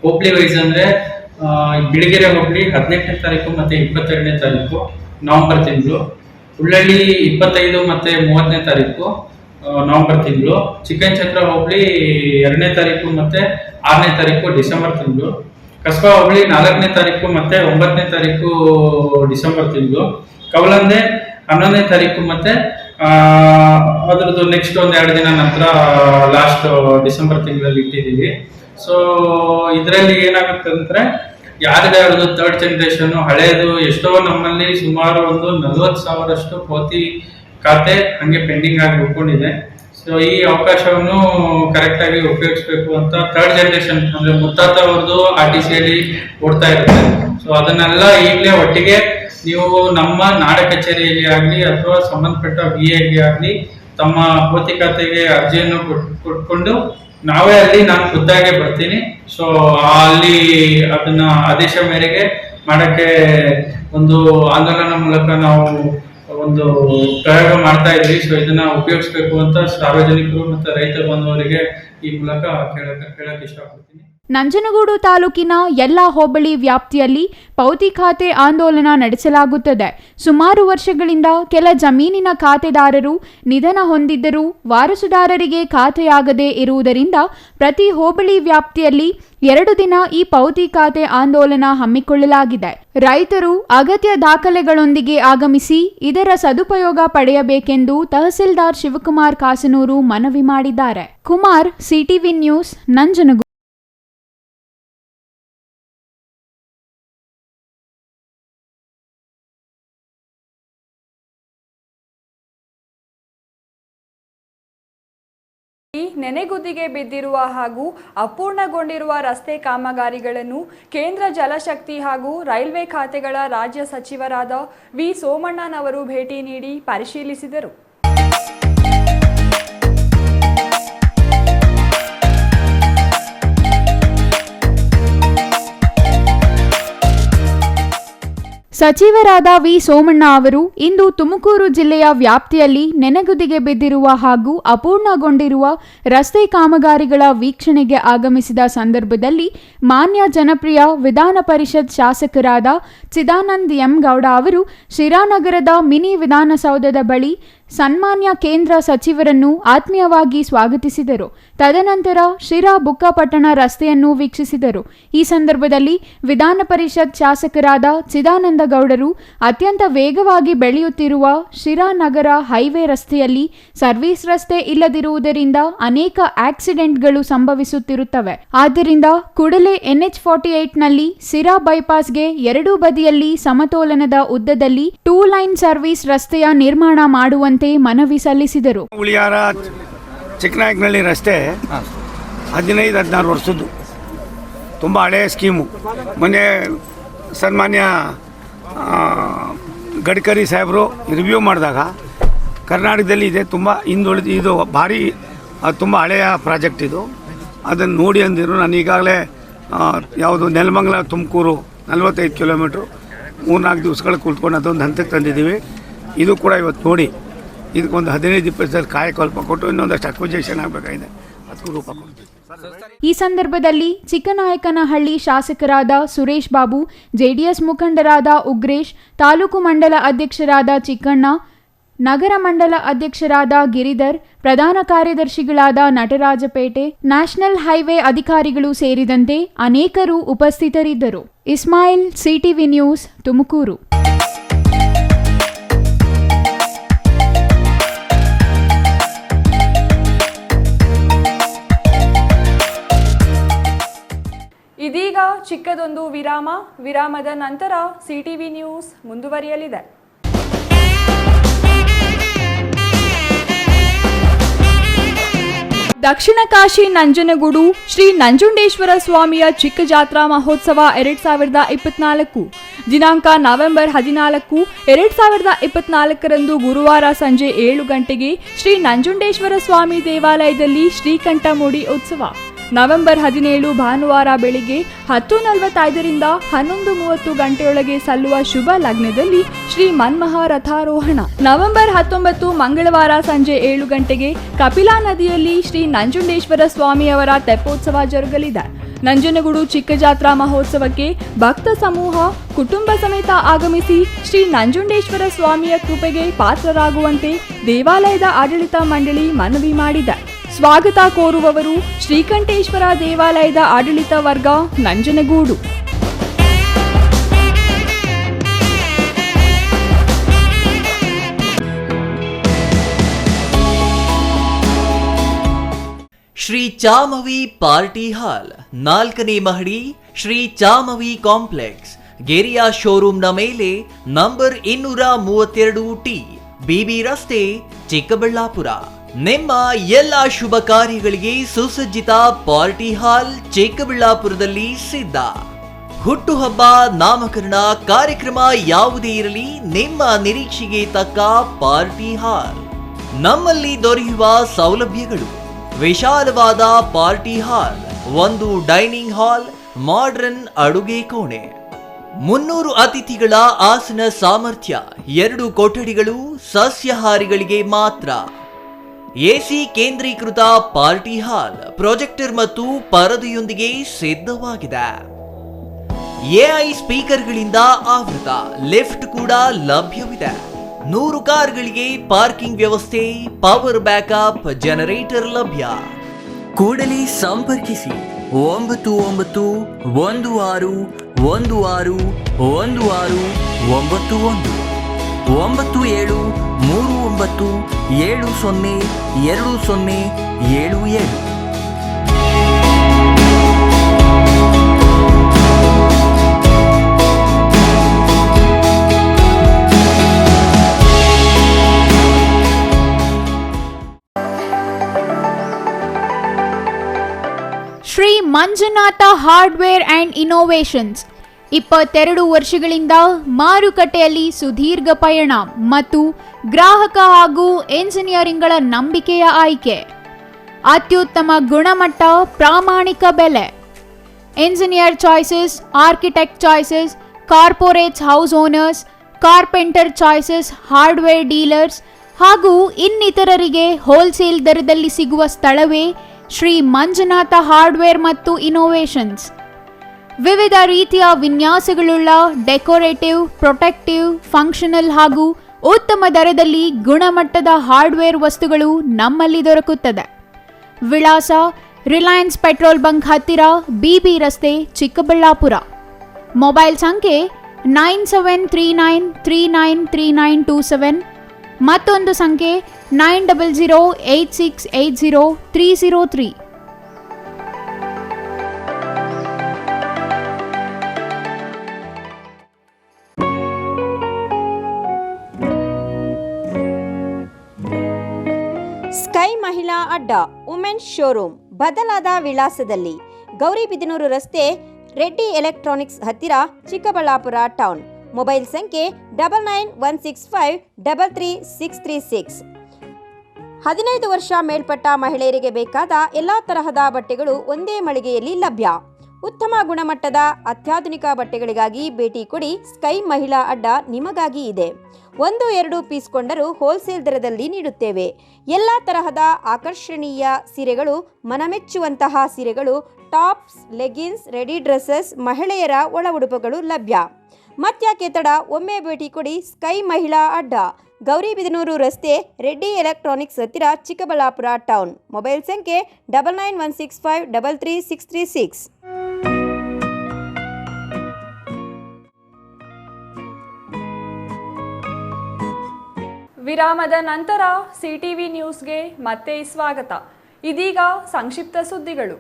ಹೋಬಳಿ ವೈಸ್ ಅಂದರೆ ಬಿಳಿಗೆರೆ ಹೋಬಳಿ 18ನೇ ತಾರೀಕು ಮತ್ತು 22ನೇ ತಾರೀಕು ನವೆಂಬರ್ ತಿಂಗಳು, ಹುಲ್ಲಳ್ಳಿ 25 ಮತ್ತು 30ನೇ ತಾರೀಕು ನವೆಂಬರ್ ತಿಂಗಳು, ಚಿಕ್ಕಯ್ಯನಛತ್ರ ಹೋಬಳಿ 2ನೇ ತಾರೀಕು ಮತ್ತು 6ನೇ ತಾರೀಕು ಡಿಸೆಂಬರ್ ತಿಂಗಳು, ಕಸಬಾ ಹೋಬಳಿ 4ನೇ ತಾರೀಕು ಮತ್ತು 9ನೇ ತಾರೀಕು ಡಿಸೆಂಬರ್ ತಿಂಗಳು, ಕವಲಂದೆ 11ನೇ ತಾರೀಕು ಮತ್ತು ಅದ್ರದ್ದು ನೆಕ್ಸ್ಟ್ ಒಂದು 2 ದಿನ ನಂತರ ಲಾಸ್ಟ್ ಡಿಸೆಂಬರ್ ತಿಂಗಳಲ್ಲಿ ಇಟ್ಟಿದ್ದೀವಿ. ಸೊ ಇದರಲ್ಲಿ ಏನಾಗುತ್ತೆ ಅಂದರೆ ಯಾರ್ದು ಥರ್ಡ್ ಜನರೇಷನ್ ಹಳೆಯದು ಎಷ್ಟೋ ನಮ್ಮಲ್ಲಿ ಸುಮಾರು ಒಂದು 40,000 ಪಾವತಿ ಖಾತೆ ಹಂಗೆ ಪೆಂಡಿಂಗ್ ಆಗಿ ಉಳ್ಕೊಂಡಿದೆ. ಸೊ ಈ ಅವಕಾಶವನ್ನು ಕರೆಕ್ಟಾಗಿ ಉಪಯೋಗಿಸ್ಬೇಕು ಅಂತ ಥರ್ಡ್ ಜನರೇಷನ್ ಅಂದರೆ ಮುತ್ತಾತ ಅವ್ರದ್ದು RTCಯಲ್ಲಿ ಓಡ್ತಾ ಇರುತ್ತೆ. ಸೊ ಅದನ್ನೆಲ್ಲ ಈಗಲೇ ಒಟ್ಟಿಗೆ ನೀವು ನಮ್ಮ ನಾಡ ಕಚೇರಿಯಲ್ಲಿ ಆಗಲಿ ಅಥವಾ ಸಂಬಂಧಪಟ್ಟ VAಗೆ ಆಗಲಿ ತಮ್ಮ ಪಾವತಿ ಖಾತೆಗೆ ಅರ್ಜಿಯನ್ನು ಕೊಟ್ಕೊಂಡು ನಾವೇ ಅಲ್ಲಿ ನಾನು ಖುದ್ದಾಗೆ ಬರ್ತೀನಿ. ಸೊ ಅಲ್ಲಿ ಅದನ್ನ ಆದೇಶ ಮೇರೆಗೆ ಮಾಡೋಕ್ಕೆ ಒಂದು ಆಂದೋಲನ ಮೂಲಕ ನಾವು ಒಂದು ಪ್ರಯೋಗ ಮಾಡ್ತಾ ಇದ್ವಿ. ಸೊ ಇದನ್ನ ಉಪಯೋಗಿಸ್ಬೇಕು ಅಂತ ಸಾರ್ವಜನಿಕರು ಮತ್ತು ರೈತ ಬಂಧುವರಿಗೆ ಈ ಮೂಲಕ ಕೇಳಕ್ಕೆ ಇಷ್ಟಪಡ್ತೀನಿ. ನಂಜನಗೂಡು ತಾಲೂಕಿನ ಎಲ್ಲ ಹೋಬಳಿ ವ್ಯಾಪ್ತಿಯಲ್ಲಿ ಪಾವತಿ ಖಾತೆ ಆಂದೋಲನ ನಡೆಸಲಾಗುತ್ತದೆ. ಸುಮಾರು ವರ್ಷಗಳಿಂದ ಕೆಲ ಜಮೀನಿನ ಖಾತೆದಾರರು ನಿಧನ ಹೊಂದಿದ್ದರೂ ವಾರಸುದಾರರಿಗೆ ಖಾತೆಯಾಗದೇ ಇರುವುದರಿಂದ ಪ್ರತಿ ಹೋಬಳಿ ವ್ಯಾಪ್ತಿಯಲ್ಲಿ 2 ದಿನ ಈ ಪಾವತಿ ಖಾತೆ ಆಂದೋಲನ ಹಮ್ಮಿಕೊಳ್ಳಲಾಗಿದೆ. ರೈತರು ಅಗತ್ಯ ದಾಖಲೆಗಳೊಂದಿಗೆ ಆಗಮಿಸಿ ಇದರ ಸದುಪಯೋಗ ಪಡೆಯಬೇಕೆಂದು ತಹಸೀಲ್ದಾರ್ ಶಿವಕುಮಾರ್ ಕಾಸನೂರು ಮನವಿ ಮಾಡಿದ್ದಾರೆ. Kumar, CTV news, Nanjangud. ನೆನೆಗುದಿಗೆ ಬಿದ್ದಿರುವ ಹಾಗೂ ಅಪೂರ್ಣಗೊಂಡಿರುವ ರಸ್ತೆ ಕಾಮಗಾರಿಗಳನ್ನು ಕೇಂದ್ರ ಜಲಶಕ್ತಿ ಹಾಗೂ ರೈಲ್ವೆ ಖಾತೆಗಳ ರಾಜ್ಯ ಸಚಿವರಾದ ವಿ ಸೋಮಣ್ಣನವರು ಭೇಟಿ ನೀಡಿ ಪರಿಶೀಲಿಸಿದರು. ಸಚಿವರಾದ ವಿ ಸೋಮಣ್ಣ ಅವರು ಇಂದು ತುಮಕೂರು ಜಿಲ್ಲೆಯ ವ್ಯಾಪ್ತಿಯಲ್ಲಿ ನೆನೆಗುದಿಗೆ ಬಿದ್ದಿರುವ ಹಾಗೂ ಅಪೂರ್ಣಗೊಂಡಿರುವ ರಸ್ತೆ ಕಾಮಗಾರಿಗಳ ವೀಕ್ಷಣೆಗೆ ಆಗಮಿಸಿದ ಸಂದರ್ಭದಲ್ಲಿ ಮಾನ್ಯ ಜನಪ್ರಿಯ ವಿಧಾನ ಪರಿಷತ್ ಶಾಸಕರಾದ ಚಿದಾನಂದ್ ಎಂ ಗೌಡ ಅವರು ಶಿರಾನಗರದ ಮಿನಿ ವಿಧಾನಸೌಧದ ಬಳಿ ಸನ್ಮಾನ್ಯ ಕೇಂದ್ರ ಸಚಿವರನ್ನು ಆತ್ಮೀಯವಾಗಿ ಸ್ವಾಗತಿಸಿದರು. ತದನಂತರ ಶಿರಾ ಬುಕ್ಕಪಟ್ಟಣ ರಸ್ತೆಯನ್ನು ವೀಕ್ಷಿಸಿದರು. ಈ ಸಂದರ್ಭದಲ್ಲಿ ವಿಧಾನ ಪರಿಷತ್ ಶಾಸಕರಾದ ಚಿದಾನಂದ ಗೌಡರು ಅತ್ಯಂತ ವೇಗವಾಗಿ ಬೆಳೆಯುತ್ತಿರುವ ಶಿರಾ ನಗರ ಹೈವೇ ರಸ್ತೆಯಲ್ಲಿ ಸರ್ವಿಸ್ ರಸ್ತೆ ಇಲ್ಲದಿರುವುದರಿಂದ ಅನೇಕ ಆಕ್ಸಿಡೆಂಟ್ಗಳು ಸಂಭವಿಸುತ್ತಿರುತ್ತವೆ. ಆದ್ದರಿಂದ ಕೂಡಲೇ NH48ನಲ್ಲಿ ಸಿರಾ ಬೈಪಾಸ್ಗೆ 2 ಬದಿಯಲ್ಲಿ ಸಮತೋಲನದ ಉದ್ದದಲ್ಲಿ 2 ಲೈನ್ ಸರ್ವಿಸ್ ರಸ್ತೆಯ ನಿರ್ಮಾಣ ಮಾಡುವಂತೆ ಮನವಿ ಸಲ್ಲಿಸಿದರು. ಉಳಿಯಾರ ಚಿಕ್ಕನಾಯಕನಹಳ್ಳಿ ರಸ್ತೆ 15-16 ವರ್ಷದ್ದು ತುಂಬ ಹಳೆಯ ಸ್ಕೀಮು. ಮೊನ್ನೆ ಸನ್ಮಾನ್ಯ ಗಡ್ಕರಿ ಸಾಹೇಬರು ರಿವ್ಯೂ ಮಾಡಿದಾಗ ಕರ್ನಾಟಕದಲ್ಲಿ ಇದೆ ತುಂಬ ಹಿಂದುಳಿದು, ಇದು ಭಾರಿ ತುಂಬ ಹಳೆಯ ಪ್ರಾಜೆಕ್ಟ್ ಇದು. ಅದನ್ನು ನೋಡಿ ಅಂದಿರು. ನಾನು ಈಗಾಗಲೇ ಯಾವುದು ನೆಲಮಂಗಲ ತುಮಕೂರು 45 ಕಿಲೋಮೀಟ್ರು 3-4 ದಿವಸಗಳು ಕೂತ್ಕೊಂಡು ಅದೊಂದು ಹಂತಕ್ಕೆ ತಂದಿದ್ದೀವಿ. ಇದು ಕೂಡ ಇವತ್ತು ನೋಡಿ ಇದಕ್ಕೊಂದು 15-20 ಕಾಯಕಲ್ಪ ಕೊಟ್ಟು ಇನ್ನೊಂದಷ್ಟು ಅಕ್ವಿಜೇಷನ್ ಆಗಬೇಕಾಗಿದೆ, ಅದಕ್ಕೂ ರೂಪ ಕೊಡ್ತೀವಿ. ಈ ಸಂದರ್ಭದಲ್ಲಿ ಚಿಕ್ಕನಾಯಕನಹಳ್ಳಿ ಶಾಸಕರಾದ ಸುರೇಶ್ ಬಾಬು, ಜೆಡಿಎಸ್ ಮುಖಂಡರಾದ ಉಗ್ರೇಶ್, ತಾಲೂಕು ಮಂಡಲ ಅಧ್ಯಕ್ಷರಾದ ಚಿಕ್ಕಣ್ಣ, ನಗರ ಮಂಡಲ ಅಧ್ಯಕ್ಷರಾದ ಗಿರಿಧರ್, ಪ್ರಧಾನ ಕಾರ್ಯದರ್ಶಿಗಳಾದ ನಟರಾಜಪೇಟೆ, ನ್ಯಾಷನಲ್ ಹೈವೇ ಅಧಿಕಾರಿಗಳು ಸೇರಿದಂತೆ ಅನೇಕರು ಉಪಸ್ಥಿತರಿದ್ದರು. Ismail, CTV news, Tumakuru. ಇದೀಗ ಚಿಕ್ಕದೊಂದು ವಿರಾಮದ ನಂತರ ಸಿಟಿವಿ ನ್ಯೂಸ್ ಮುಂದುವರಿಯಲಿದೆ. ದಕ್ಷಿಣ ಕಾಶಿ ನಂಜನಗೂಡು ಶ್ರೀ ನಂಜುಂಡೇಶ್ವರ ಸ್ವಾಮಿಯ ಚಿಕ್ಕ ಜಾತ್ರಾ ಮಹೋತ್ಸವ 2024 ದಿನಾಂಕ ನವೆಂಬರ್ 14, 2024 ಗುರುವಾರ ಸಂಜೆ 7 ಗಂಟೆಗೆ ಶ್ರೀ ನಂಜುಂಡೇಶ್ವರ ಸ್ವಾಮಿ ದೇವಾಲಯದಲ್ಲಿ ಶ್ರೀಕಂಠ ಮುಡಿ ಉತ್ಸವ. ನವೆಂಬರ್ 17 ಭಾನುವಾರ ಬೆಳಿಗ್ಗೆ 10:45ರಿಂದ 11:30 ಗಂಟೆಯೊಳಗೆ ಸಲ್ಲುವ ಶುಭ ಲಗ್ನದಲ್ಲಿ ಶ್ರೀ ಮನ್ಮಹ ರಥಾರೋಹಣ. ನವೆಂಬರ್ 19 ಮಂಗಳವಾರ ಸಂಜೆ 7 ಗಂಟೆಗೆ ಕಪಿಲಾ ನದಿಯಲ್ಲಿ ಶ್ರೀ ನಂಜುಂಡೇಶ್ವರ ಸ್ವಾಮಿಯವರ ತೆಪ್ಪೋತ್ಸವ ಜರುಗಲಿದೆ. ನಂಜನಗೂಡು ಚಿಕ್ಕ ಜಾತ್ರಾ ಮಹೋತ್ಸವಕ್ಕೆ ಭಕ್ತ ಸಮೂಹ ಕುಟುಂಬ ಸಮೇತ ಆಗಮಿಸಿ ಶ್ರೀ ನಂಜುಂಡೇಶ್ವರ ಸ್ವಾಮಿಯ ಕೃಪೆಗೆ ಪಾತ್ರರಾಗುವಂತೆ ದೇವಾಲಯದ ಆಡಳಿತ ಮಂಡಳಿ ಮನವಿ ಮಾಡಿದೆ. ಸ್ವಾಗತ ಕೋರುವವರು ಶ್ರೀಕಂಠೇಶ್ವರ ದೇವಾಲಯದ ಆಡಳಿತ ವರ್ಗ, ನಂಜನಗೂಡು. ಶ್ರೀ ಚಾಮವಿ ಪಾರ್ಟಿ ಹಾಲ್ 4ನೇ ಮಹಡಿ, ಶ್ರೀ ಚಾಮವಿ ಕಾಂಪ್ಲೆಕ್ಸ್, ಗೆರಿಯಾ ಶೋರೂಮ್ನ ಮೇಲೆ, ನಂಬರ್ 232T, ಬಿಬಿ ರಸ್ತೆ, ಚಿಕ್ಕಬಳ್ಳಾಪುರ. ನಿಮ್ಮ ಎಲ್ಲ ಶುಭ ಕಾರ್ಯಗಳಿಗೆ ಸುಸಜ್ಜಿತ ಪಾರ್ಟಿ ಹಾಲ್ ಚಿಕ್ಕಬಳ್ಳಾಪುರದಲ್ಲಿ ಸಿದ್ಧ. ಹುಟ್ಟುಹಬ್ಬ, ನಾಮಕರಣ, ಕಾರ್ಯಕ್ರಮ ಯಾವುದೇ ಇರಲಿ, ನಿಮ್ಮ ನಿರೀಕ್ಷೆಗೆ ತಕ್ಕ ಪಾರ್ಟಿ ಹಾಲ್. ನಮ್ಮಲ್ಲಿ ದೊರೆಯುವ ಸೌಲಭ್ಯಗಳು: ವಿಶಾಲವಾದ party hall, 1 dining hall, modern ಅಡುಗೆ ಕೋಣೆ, 300 ಅತಿಥಿಗಳ ಆಸನ ಸಾಮರ್ಥ್ಯ, 2 ಕೊಠಡಿಗಳು ಸಸ್ಯಾಹಾರಿಗಳಿಗೆ ಮಾತ್ರ, ಎಸಿ ಕೇಂದ್ರೀಕೃತ ಪಾರ್ಟಿ ಹಾಲ್, ಪ್ರೊಜೆಕ್ಟರ್ ಮತ್ತು ಪರದೆಯೊಂದಿಗೆ ಸಿದ್ಧವಾಗಿದೆ. ಎಐ ಸ್ಪೀಕರ್ಗಳಿಂದ ಆವೃತ, ಲಿಫ್ಟ್ ಕೂಡ ಲಭ್ಯವಿದೆ. 100 ಕಾರ್ಗಳಿಗೆ ಪಾರ್ಕಿಂಗ್ ವ್ಯವಸ್ಥೆ, ಪವರ್ ಬ್ಯಾಕಪ್ ಜನರೇಟರ್ ಲಭ್ಯ. ಕೂಡಲೇ ಸಂಪರ್ಕಿಸಿ 9916161691 9739702077. Shri Manjunatha hardware and innovations 22 ವರ್ಷಗಳಿಂದ ಮಾರುಕಟ್ಟೆಯಲ್ಲಿ ಸುದೀರ್ಘ ಪಯಣ ಮತ್ತು ಗ್ರಾಹಕ ಹಾಗೂ ಎಂಜಿನಿಯರಿಂಗ್ಗಳ ನಂಬಿಕೆಯ ಆಯ್ಕೆ. ಅತ್ಯುತ್ತಮ ಗುಣಮಟ್ಟ, ಪ್ರಾಮಾಣಿಕ ಬೆಲೆ. Engineer choices, architect choices, corporates house owners, carpenter choices, hardware dealers ಹಾಗೂ ಇನ್ನಿತರರಿಗೆ ಹೋಲ್ಸೇಲ್ ದರದಲ್ಲಿ ಸಿಗುವ ಸ್ಥಳವೇ ಶ್ರೀ ಮಂಜುನಾಥ ಹಾರ್ಡ್ವೇರ್ ಮತ್ತು ಇನ್ನೋವೇಷನ್ಸ್. ವಿವಿಧ ರೀತಿಯ ವಿನ್ಯಾಸಗಳುಳ್ಳ ಡೆಕೋರೇಟಿವ್, ಪ್ರೊಟೆಕ್ಟಿವ್, ಫಂಕ್ಷನಲ್ ಹಾಗೂ ಉತ್ತಮ ದರದಲ್ಲಿ ಗುಣಮಟ್ಟದ ಹಾರ್ಡ್ವೇರ್ ವಸ್ತುಗಳು ನಮ್ಮಲ್ಲಿ ದೊರಕುತ್ತದೆ. ವಿಳಾಸ: ರಿಲಯನ್ಸ್ ಪೆಟ್ರೋಲ್ ಬಂಕ್ ಹತ್ತಿರ, ಬಿಬಿ ರಸ್ತೆ, ಚಿಕ್ಕಬಳ್ಳಾಪುರ. ಮೊಬೈಲ್ ಸಂಖ್ಯೆ 9739393927, ಮತ್ತೊಂದು ಸಂಖ್ಯೆ 9008680303. ಸ್ಕೈ ಮಹಿಳಾ ಅಡ್ಡ, ವುಮೆನ್ಸ್ ಶೋರೂಮ್ ಬದಲಾದ ವಿಳಾಸದಲ್ಲಿ, ಗೌರಿಬಿದನೂರು ರಸ್ತೆ, ರೆಡ್ಡಿ ಎಲೆಕ್ಟ್ರಾನಿಕ್ಸ್ ಹತ್ತಿರ, ಚಿಕ್ಕಬಳ್ಳಾಪುರ ಟೌನ್. ಮೊಬೈಲ್ ಸಂಖ್ಯೆ 9916533636. 15 ವರ್ಷ ಮೇಲ್ಪಟ್ಟ ಮಹಿಳೆಯರಿಗೆ ಬೇಕಾದ ಎಲ್ಲ ತರಹದ ಬಟ್ಟೆಗಳು ಒಂದೇ ಮಳಿಗೆಯಲ್ಲಿ ಲಭ್ಯ. ಉತ್ತಮ ಗುಣಮಟ್ಟದ ಅತ್ಯಾಧುನಿಕ ಬಟ್ಟೆಗಳಿಗಾಗಿ ಭೇಟಿ ಕೊಡಿ. ಸ್ಕೈ ಮಹಿಳಾ ಅಡ್ಡ ನಿಮಗಾಗಿ ಇದೆ. 1-2 ಪೀಸ್ ಕೊಂಡರೂ ಹೋಲ್ಸೇಲ್ ದರದಲ್ಲಿ ನೀಡುತ್ತೇವೆ. ಎಲ್ಲ ತರಹದ ಆಕರ್ಷಣೀಯ ಸೀರೆಗಳು, ಮನಮೆಚ್ಚುವಂತಹ ಸೀರೆಗಳು, ಟಾಪ್ಸ್, ಲೆಗಿನ್ಸ್, ರೆಡಿ ಡ್ರೆಸ್ಸಸ್, ಮಹಿಳೆಯರ ಒಳ ಉಡುಪುಗಳು ಲಭ್ಯ. ಮತ್ಯಾಕೆ ತಡ, ಒಮ್ಮೆ ಭೇಟಿ ಕೊಡಿ. ಸ್ಕೈ ಮಹಿಳಾ ಅಡ್ಡ, ಗೌರಿಬಿದನೂರು ರಸ್ತೆ, ರೆಡ್ಡಿ ಎಲೆಕ್ಟ್ರಾನಿಕ್ಸ್ ಹತ್ತಿರ, ಚಿಕ್ಕಬಳ್ಳಾಪುರ ಟೌನ್. ಮೊಬೈಲ್ ಸಂಖ್ಯೆ 9916533636. ವಿರಾಮದ ನಂತರ ಸಿಟಿವಿ ನ್ಯೂಸ್ಗೆ ಮತ್ತೆ ಸ್ವಾಗತ. ಇದೀಗ ಸಂಕ್ಷಿಪ್ತ ಸುದ್ದಿಗಳು.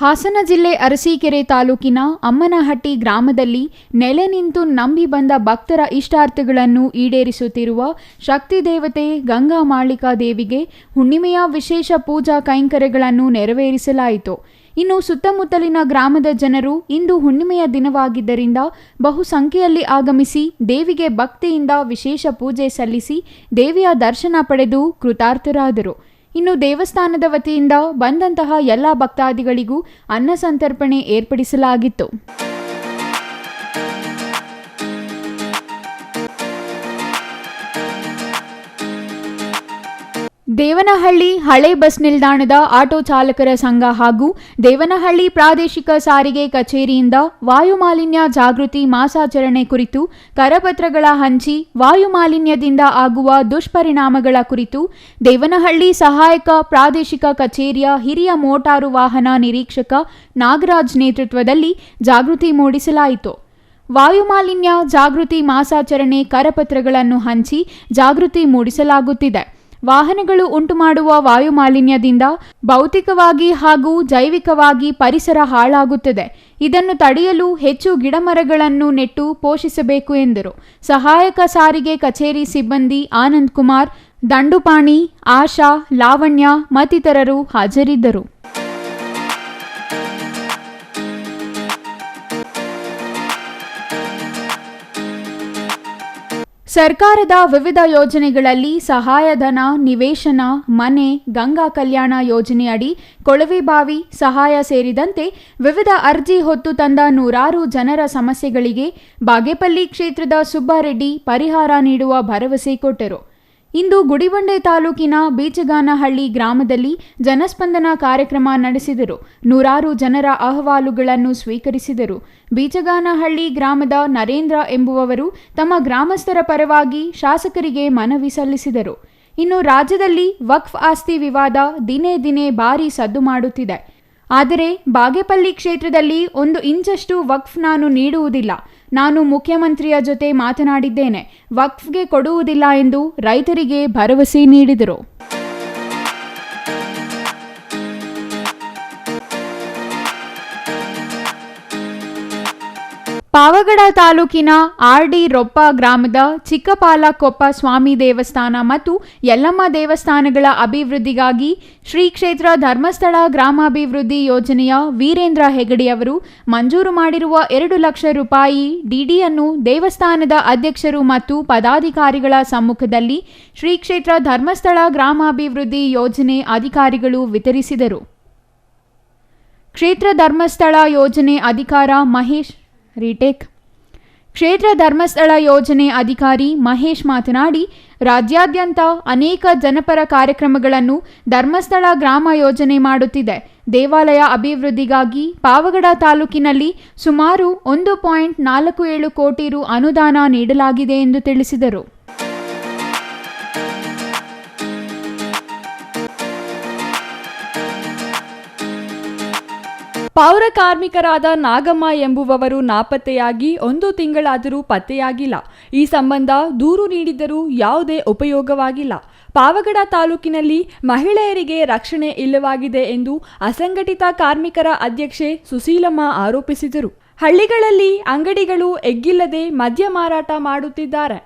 ಹಾಸನ ಜಿಲ್ಲೆ ಅರಸೀಕೆರೆ ತಾಲೂಕಿನ ಅಮ್ಮನಹಟ್ಟಿ ಗ್ರಾಮದಲ್ಲಿ ನೆಲೆ ನಿಂತು ನಂಬಿ ಬಂದ ಭಕ್ತರ ಇಷ್ಟಾರ್ಥಗಳನ್ನು ಈಡೇರಿಸುತ್ತಿರುವ ಶಕ್ತಿ ದೇವತೆ ಗಂಗಾ ಮಾಳಿಕಾ ದೇವಿಗೆ ಹುಣ್ಣಿಮೆಯ ವಿಶೇಷ ಪೂಜಾ ಕೈಂಕರ್ಯಗಳನ್ನು ನೆರವೇರಿಸಲಾಯಿತು. ಇನ್ನು ಸುತ್ತಮುತ್ತಲಿನ ಗ್ರಾಮದ ಜನರು ಇಂದು ಹುಣ್ಣಿಮೆಯ ದಿನವಾಗಿದ್ದರಿಂದ ಬಹುಸಂಖ್ಯೆಯಲ್ಲಿ ಆಗಮಿಸಿ ದೇವಿಗೆ ಭಕ್ತಿಯಿಂದ ವಿಶೇಷ ಪೂಜೆ ಸಲ್ಲಿಸಿ ದೇವಿಯ ದರ್ಶನ ಪಡೆದು ಕೃತಾರ್ಥರಾದರು. ಇನ್ನು ದೇವಸ್ಥಾನದ ವತಿಯಿಂದ ಬಂದಂತಹ ಎಲ್ಲ ಭಕ್ತಾದಿಗಳಿಗೂ ಅನ್ನ ಸಂತರ್ಪಣೆ ಏರ್ಪಡಿಸಲಾಗಿತ್ತು. ದೇವನಹಳ್ಳಿ ಹಳೆ ಬಸ್ ನಿಲ್ದಾಣದ ಆಟೋ ಚಾಲಕರ ಸಂಘ ಹಾಗೂ ದೇವನಹಳ್ಳಿ ಪ್ರಾದೇಶಿಕ ಸಾರಿಗೆ ಕಚೇರಿಯಿಂದ ವಾಯುಮಾಲಿನ್ಯ ಜಾಗೃತಿ ಮಾಸಾಚರಣೆ ಕುರಿತು ಕರಪತ್ರಗಳ ಹಂಚಿ ವಾಯುಮಾಲಿನ್ಯದಿಂದ ಆಗುವ ದುಷ್ಪರಿಣಾಮಗಳ ಕುರಿತು ದೇವನಹಳ್ಳಿ ಸಹಾಯಕ ಪ್ರಾದೇಶಿಕ ಕಚೇರಿಯ ಹಿರಿಯ ಮೋಟಾರು ವಾಹನ ನಿರೀಕ್ಷಕ ನಾಗರಾಜ್ ನೇತೃತ್ವದಲ್ಲಿ ಜಾಗೃತಿ ಮೂಡಿಸಲಾಯಿತು. ವಾಯುಮಾಲಿನ್ಯ ಜಾಗೃತಿ ಮಾಸಾಚರಣೆ ಕರಪತ್ರಗಳನ್ನು ಹಂಚಿ ಜಾಗೃತಿ ಮೂಡಿಸಲಾಗುತ್ತಿದೆ. ವಾಹನಗಳು ಉಂಟುಮಾಡುವ ವಾಯುಮಾಲಿನ್ಯದಿಂದ ಭೌತಿಕವಾಗಿ ಹಾಗೂ ಜೈವಿಕವಾಗಿ ಪರಿಸರ ಹಾಳಾಗುತ್ತದೆ. ಇದನ್ನು ತಡೆಯಲು ಹೆಚ್ಚು ಗಿಡಮರಗಳನ್ನು ನೆಟ್ಟು ಪೋಷಿಸಬೇಕು ಎಂದರು. ಸಹಾಯಕ ಸಾರಿಗೆ ಕಚೇರಿ ಸಿಬ್ಬಂದಿ ಆನಂದ್ ಕುಮಾರ್, ದಂಡುಪಾಣಿ, ಆಶಾ, ಲಾವಣ್ಯ ಮತ್ತಿತರರು ಹಾಜರಿದ್ದರು. ಸರ್ಕಾರದ ವಿವಿಧ ಯೋಜನೆಗಳಲ್ಲಿ ಸಹಾಯಧನ, ನಿವೇಶನ, ಮನೆ, ಗಂಗಾ ಕಲ್ಯಾಣ ಯೋಜನೆಯಡಿ ಕೊಳವೆಬಾವಿ ಸಹಾಯ ಸೇರಿದಂತೆ ವಿವಿಧ ಅರ್ಜಿ ಹೊತ್ತು ತಂದ ನೂರಾರು ಜನರ ಸಮಸ್ಯೆಗಳಿಗೆ ಬಾಗೇಪಲ್ಲಿ ಕ್ಷೇತ್ರದ ಸುಬ್ಬಾರೆಡ್ಡಿ ಪರಿಹಾರ ನೀಡುವ ಭರವಸೆ ಕೊಟ್ಟರು. ಇಂದು ಗುಡಿಬಂಡೆ ತಾಲೂಕಿನ ಬೀಚಗಾನಹಳ್ಳಿ ಗ್ರಾಮದಲ್ಲಿ ಜನಸ್ಪಂದನ ಕಾರ್ಯಕ್ರಮ ನಡೆಸಿದರು. ನೂರಾರು ಜನರ ಅಹವಾಲುಗಳನ್ನು ಸ್ವೀಕರಿಸಿದರು. ಬೀಚಗಾನಹಳ್ಳಿ ಗ್ರಾಮದ ನರೇಂದ್ರ ಎಂಬುವವರು ತಮ್ಮ ಗ್ರಾಮಸ್ಥರ ಪರವಾಗಿ ಶಾಸಕರಿಗೆ ಮನವಿ ಸಲ್ಲಿಸಿದರು. ಇನ್ನು ರಾಜ್ಯದಲ್ಲಿ ವಕ್ಫ್ ಆಸ್ತಿ ವಿವಾದ ದಿನೇ ದಿನೇ ಭಾರೀ ಸದ್ದು ಮಾಡುತ್ತಿದೆ. ಆದರೆ ಬಾಗೇಪಲ್ಲಿ ಕ್ಷೇತ್ರದಲ್ಲಿ 1 ಇಂಚಷ್ಟು ವಕ್ಫ್ ನಾನು ನೀಡುವುದಿಲ್ಲ. ನಾನು ಮುಖ್ಯಮಂತ್ರಿಯ ಜೊತೆ ಮಾತನಾಡಿದ್ದೇನೆ. ವಕ್ಫ್ಗೆ ಕೊಡುವುದಿಲ್ಲ ಎಂದು ರೈತರಿಗೆ ಭರವಸೆ ನೀಡಿದರು. ಪಾವಗಡ ತಾಲೂಕಿನ ಆರ್ಡಿ ರೊಪ್ಪ ಗ್ರಾಮದ ಚಿಕ್ಕಪಾಲಕೊಪ್ಪ ಸ್ವಾಮಿ ದೇವಸ್ಥಾನ ಮತ್ತು ಯಲ್ಲಮ್ಮ ದೇವಸ್ಥಾನಗಳ ಅಭಿವೃದ್ಧಿಗಾಗಿ ಶ್ರೀ ಕ್ಷೇತ್ರ ಧರ್ಮಸ್ಥಳ ಗ್ರಾಮಾಭಿವೃದ್ಧಿ ಯೋಜನೆಯ ವೀರೇಂದ್ರ ಹೆಗಡೆಯವರು ಮಂಜೂರು ಮಾಡಿರುವ 2 ಲಕ್ಷ ರೂಪಾಯಿ ಡಿಡಿಯನ್ನು ದೇವಸ್ಥಾನದ ಅಧ್ಯಕ್ಷರು ಮತ್ತು ಪದಾಧಿಕಾರಿಗಳ ಸಮ್ಮುಖದಲ್ಲಿ ಶ್ರೀ ಕ್ಷೇತ್ರ ಧರ್ಮಸ್ಥಳ ಗ್ರಾಮಾಭಿವೃದ್ಧಿ ಯೋಜನೆ ಅಧಿಕಾರಿಗಳು ವಿತರಿಸಿದರು. ಕ್ಷೇತ್ರ ಧರ್ಮಸ್ಥಳ ಯೋಜನೆ ಅಧಿಕಾರ ಮಹೇಶ್ ಕ್ಷೇತ್ರ ಧರ್ಮಸ್ಥಳ ಯೋಜನೆ ಅಧಿಕಾರಿ ಮಹೇಶ್ ಮಾತನಾಡಿ, ರಾಜ್ಯಾದ್ಯಂತ ಅನೇಕ ಜನಪರ ಕಾರ್ಯಕ್ರಮಗಳನ್ನು ಧರ್ಮಸ್ಥಳ ಗ್ರಾಮ ಯೋಜನೆ ಮಾಡುತ್ತಿದೆ. ದೇವಾಲಯ ಅಭಿವೃದ್ಧಿಗಾಗಿ ಪಾವಗಡ ತಾಲೂಕಿನಲ್ಲಿ ಸುಮಾರು 1.47 ಕೋಟಿ ರು ಅನುದಾನ ನೀಡಲಾಗಿದೆ ಎಂದು ತಿಳಿಸಿದರು. ಪೌರ ಕಾರ್ಮಿಕರಾದ ನಾಗಮ್ಮ ಎಂಬುವವರು ನಾಪತ್ತೆಯಾಗಿ 1 ತಿಂಗಳಾದರೂ ಪತ್ತೆಯಾಗಿಲ್ಲ. ಈ ಸಂಬಂಧ ದೂರು ನೀಡಿದರೂ ಯಾವುದೇ ಉಪಯೋಗವಾಗಿಲ್ಲ. ಪಾವಗಡ ತಾಲೂಕಿನಲ್ಲಿ ಮಹಿಳೆಯರಿಗೆ ರಕ್ಷಣೆ ಇಲ್ಲವಾಗಿದೆ ಎಂದು ಅಸಂಘಟಿತ ಕಾರ್ಮಿಕರ ಅಧ್ಯಕ್ಷೆ ಸುಶೀಲಮ್ಮ ಆರೋಪಿಸಿದರು. ಹಳ್ಳಿಗಳಲ್ಲಿ ಅಂಗಡಿಗಳು ಎಗ್ಗಿಲ್ಲದೆ ಮದ್ಯ ಮಾರಾಟ ಮಾಡುತ್ತಿದ್ದಾರೆ.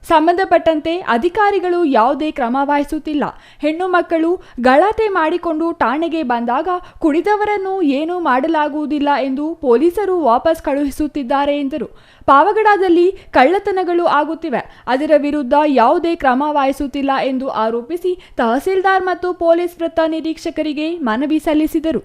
ಸಂಬಂಧಪಟ್ಟಂತೆ ಅಧಿಕಾರಿಗಳು ಯಾವುದೇ ಕ್ರಮ ವಹಿಸುತ್ತಿಲ್ಲ. ಹೆಣ್ಣು ಮಕ್ಕಳು ಗಲಾಟೆ ಮಾಡಿಕೊಂಡು ಠಾಣೆಗೆ ಬಂದಾಗ ಕುಡಿದವರನ್ನು ಏನೂ ಮಾಡಲಾಗುವುದಿಲ್ಲ ಎಂದು ಪೊಲೀಸರು ವಾಪಸ್ ಕಳುಹಿಸುತ್ತಿದ್ದಾರೆ ಎಂದರು. ಪಾವಗಡದಲ್ಲಿ ಕಳ್ಳತನಗಳು ಆಗುತ್ತಿವೆ, ಅದರ ವಿರುದ್ಧ ಯಾವುದೇ ಕ್ರಮ ವಹಿಸುತ್ತಿಲ್ಲ ಎಂದು ಆರೋಪಿಸಿ ತಹಸೀಲ್ದಾರ್ ಮತ್ತು ಪೊಲೀಸ್ ವೃತ್ತ ನಿರೀಕ್ಷಕರಿಗೆ ಮನವಿ ಸಲ್ಲಿಸಿದರು.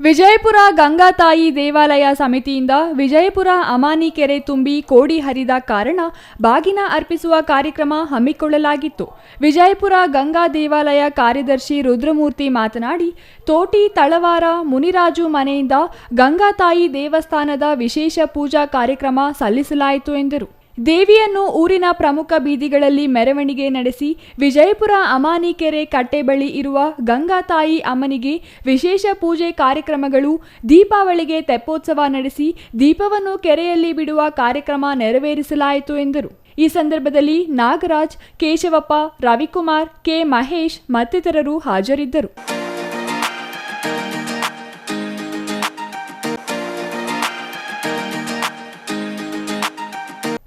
ವಿಜಯಪುರ ಗಂಗಾತಾಯಿ ದೇವಾಲಯ ಸಮಿತಿಯಿಂದ ವಿಜಯಪುರ ಅಮಾನಿ ಕೆರೆ ತುಂಬಿ ಕೋಡಿ ಹರಿದ ಕಾರಣ ಬಾಗಿನ ಅರ್ಪಿಸುವ ಕಾರ್ಯಕ್ರಮ ಹಮ್ಮಿಕೊಳ್ಳಲಾಗಿತ್ತು. ವಿಜಯಪುರ ಗಂಗಾ ದೇವಾಲಯ ಕಾರ್ಯದರ್ಶಿ ರುದ್ರಮೂರ್ತಿ ಮಾತನಾಡಿ, ತೋಟಿ ತಳವಾರ ಮುನಿರಾಜು ಮನೆಯಿಂದ ಗಂಗಾತಾಯಿ ದೇವಸ್ಥಾನದ ವಿಶೇಷ ಪೂಜಾ ಕಾರ್ಯಕ್ರಮ ಸಲ್ಲಿಸಲಾಯಿತು ಎಂದರು. ದೇವಿಯನ್ನು ಊರಿನ ಪ್ರಮುಖ ಬೀದಿಗಳಲ್ಲಿ ಮೆರವಣಿಗೆ ನಡೆಸಿ ವಿಜಯಪುರ ಅಮಾನಿ ಕೆರೆ ಕಟ್ಟೆ ಬಳಿ ಇರುವ ಗಂಗಾತಾಯಿ ಅಮ್ಮನಿಗೆ ವಿಶೇಷ ಪೂಜೆ ಕಾರ್ಯಕ್ರಮಗಳು, ದೀಪಾವಳಿಗೆ ತೆಪ್ಪೋತ್ಸವ ನಡೆಸಿ ದೀಪವನ್ನು ಕೆರೆಯಲ್ಲಿ ಬಿಡುವ ಕಾರ್ಯಕ್ರಮ ನೆರವೇರಿಸಲಾಯಿತು ಎಂದರು. ಈ ಸಂದರ್ಭದಲ್ಲಿ ನಾಗರಾಜ್, ಕೇಶವಪ್ಪ, ರವಿಕುಮಾರ್, ಕೆ ಮಹೇಶ್ ಮತ್ತಿತರರು ಹಾಜರಿದ್ದರು.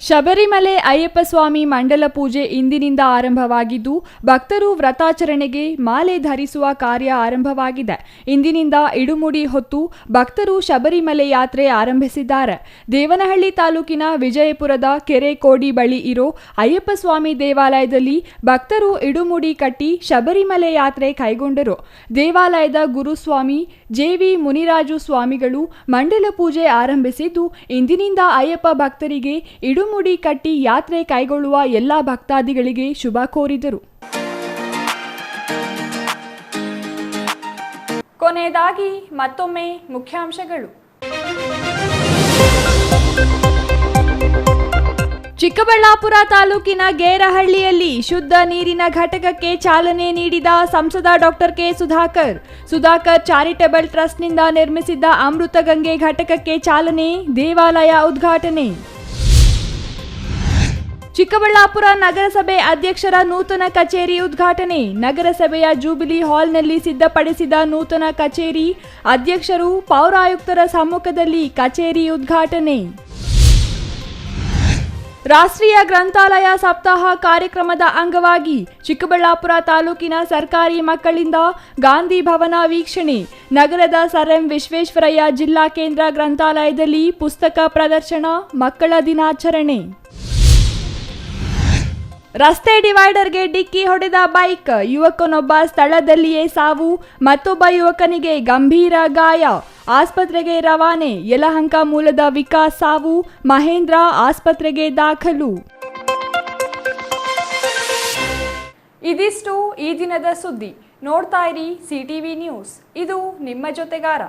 ಶಬರಿಮಲೆ ಅಯ್ಯಪ್ಪ ಸ್ವಾಮಿ ಮಂಡಲ ಪೂಜೆ ಇಂದಿನಿಂದ ಆರಂಭವಾಗಿದ್ದು, ಭಕ್ತರು ವ್ರತಾಚರಣೆಗೆ ಮಾಲೆ ಧರಿಸುವ ಕಾರ್ಯ ಆರಂಭವಾಗಿದೆ. ಇಂದಿನಿಂದ ಇಡುಮುಡಿ ಹೊತ್ತು ಭಕ್ತರು ಶಬರಿಮಲೆ ಯಾತ್ರೆ ಆರಂಭಿಸಿದ್ದಾರೆ. ದೇವನಹಳ್ಳಿ ತಾಲೂಕಿನ ವಿಜಯಪುರದ ಕೆರೆ ಕೋಡಿ ಬಳಿ ಇರೋ ಅಯ್ಯಪ್ಪ ಸ್ವಾಮಿ ದೇವಾಲಯದಲ್ಲಿ ಭಕ್ತರು ಇಡುಮುಡಿ ಕಟ್ಟಿ ಶಬರಿಮಲೆ ಯಾತ್ರೆ ಕೈಗೊಂಡರು. ದೇವಾಲಯದ ಗುರುಸ್ವಾಮಿ ಜೆ.ವಿ. ಮುನಿರಾಜು ಸ್ವಾಮಿಗಳು ಮಂಡಲ ಪೂಜೆ ಆರಂಭಿಸಿದ್ದು, ಇಂದಿನಿಂದ ಅಯ್ಯಪ್ಪ ಭಕ್ತರಿಗೆ ಇಡುಮುಡಿ ಕಟ್ಟಿ ಯಾತ್ರೆ ಕೈಗೊಳ್ಳುವ ಎಲ್ಲ ಭಕ್ತಾದಿಗಳಿಗೆ ಶುಭ ಕೋರಿದರು. ಕೊನೆಯದಾಗಿ ಮತ್ತೊಮ್ಮೆ ಮುಖ್ಯಾಂಶಗಳು. ಚಿಕ್ಕಬಳ್ಳಾಪುರ ತಾಲೂಕಿನ ಗೇರಹಳ್ಳಿಯಲ್ಲಿ ಶುದ್ಧ ನೀರಿನ ಘಟಕಕ್ಕೆ ಚಾಲನೆ ನೀಡಿದ ಸಂಸದ ಡಾಕ್ಟರ್ ಕೆ ಸುಧಾಕರ್ ಚಾರಿಟಬಲ್ ಟ್ರಸ್ಟ್ನಿಂದ ನಿರ್ಮಿಸಿದ್ದ ಅಮೃತ ಗಂಗೆ ಘಟಕಕ್ಕೆ ಚಾಲನೆ, ದೇವಾಲಯ ಉದ್ಘಾಟನೆ. ಚಿಕ್ಕಬಳ್ಳಾಪುರ ನಗರಸಭೆ ಅಧ್ಯಕ್ಷರ ನೂತನ ಕಚೇರಿ ಉದ್ಘಾಟನೆ, ನಗರಸಭೆಯ ಜೂಬಿಲಿ ಹಾಲ್ನಲ್ಲಿ ಸಿದ್ಧಪಡಿಸಿದ ನೂತನ ಕಚೇರಿ, ಅಧ್ಯಕ್ಷರು ಪೌರಾಯುಕ್ತರ ಸಮ್ಮುಖದಲ್ಲಿ ಕಚೇರಿ ಉದ್ಘಾಟನೆ. ರಾಷ್ಟ್ರೀಯ ಗ್ರಂಥಾಲಯ ಸಪ್ತಾಹ ಕಾರ್ಯಕ್ರಮದ ಅಂಗವಾಗಿ ಚಿಕ್ಕಬಳ್ಳಾಪುರ ತಾಲೂಕಿನ ಸರ್ಕಾರಿ ಮಕ್ಕಳಿಂದ ಗಾಂಧಿ ಭವನ ವೀಕ್ಷಣೆ, ನಗರದ ಸರ್ ಎಂ ವಿಶ್ವೇಶ್ವರಯ್ಯ ಜಿಲ್ಲಾ ಕೇಂದ್ರ ಗ್ರಂಥಾಲಯದಲ್ಲಿ ಪುಸ್ತಕ ಪ್ರದರ್ಶನ, ಮಕ್ಕಳ ದಿನಾಚರಣೆ. ರಸ್ತೆ ಡಿವೈಡರ್ಗೆ ಡಿಕ್ಕಿ ಹೊಡೆದ ಬೈಕ್, ಯುವಕನೊಬ್ಬ ಸ್ಥಳದಲ್ಲಿಯೇ ಸಾವು, ಮತ್ತೊಬ್ಬ ಯುವಕನಿಗೆ ಗಂಭೀರ ಗಾಯ, ಆಸ್ಪತ್ರೆಗೆ ರವಾನೆ. ಯಲಹಂಕ ಮೂಲದ ವಿಕಾಸ್ ಸಾವು, ಮಹೇಂದ್ರ ಆಸ್ಪತ್ರೆಗೆ ದಾಖಲು. ಇದಿಷ್ಟು ಈ ದಿನದ ಸುದ್ದಿ. ನೋಡ್ತಾ ಇರಿ ಸಿಟಿವಿ ನ್ಯೂಸ್, ಇದು ನಿಮ್ಮ ಜೊತೆಗಾರ.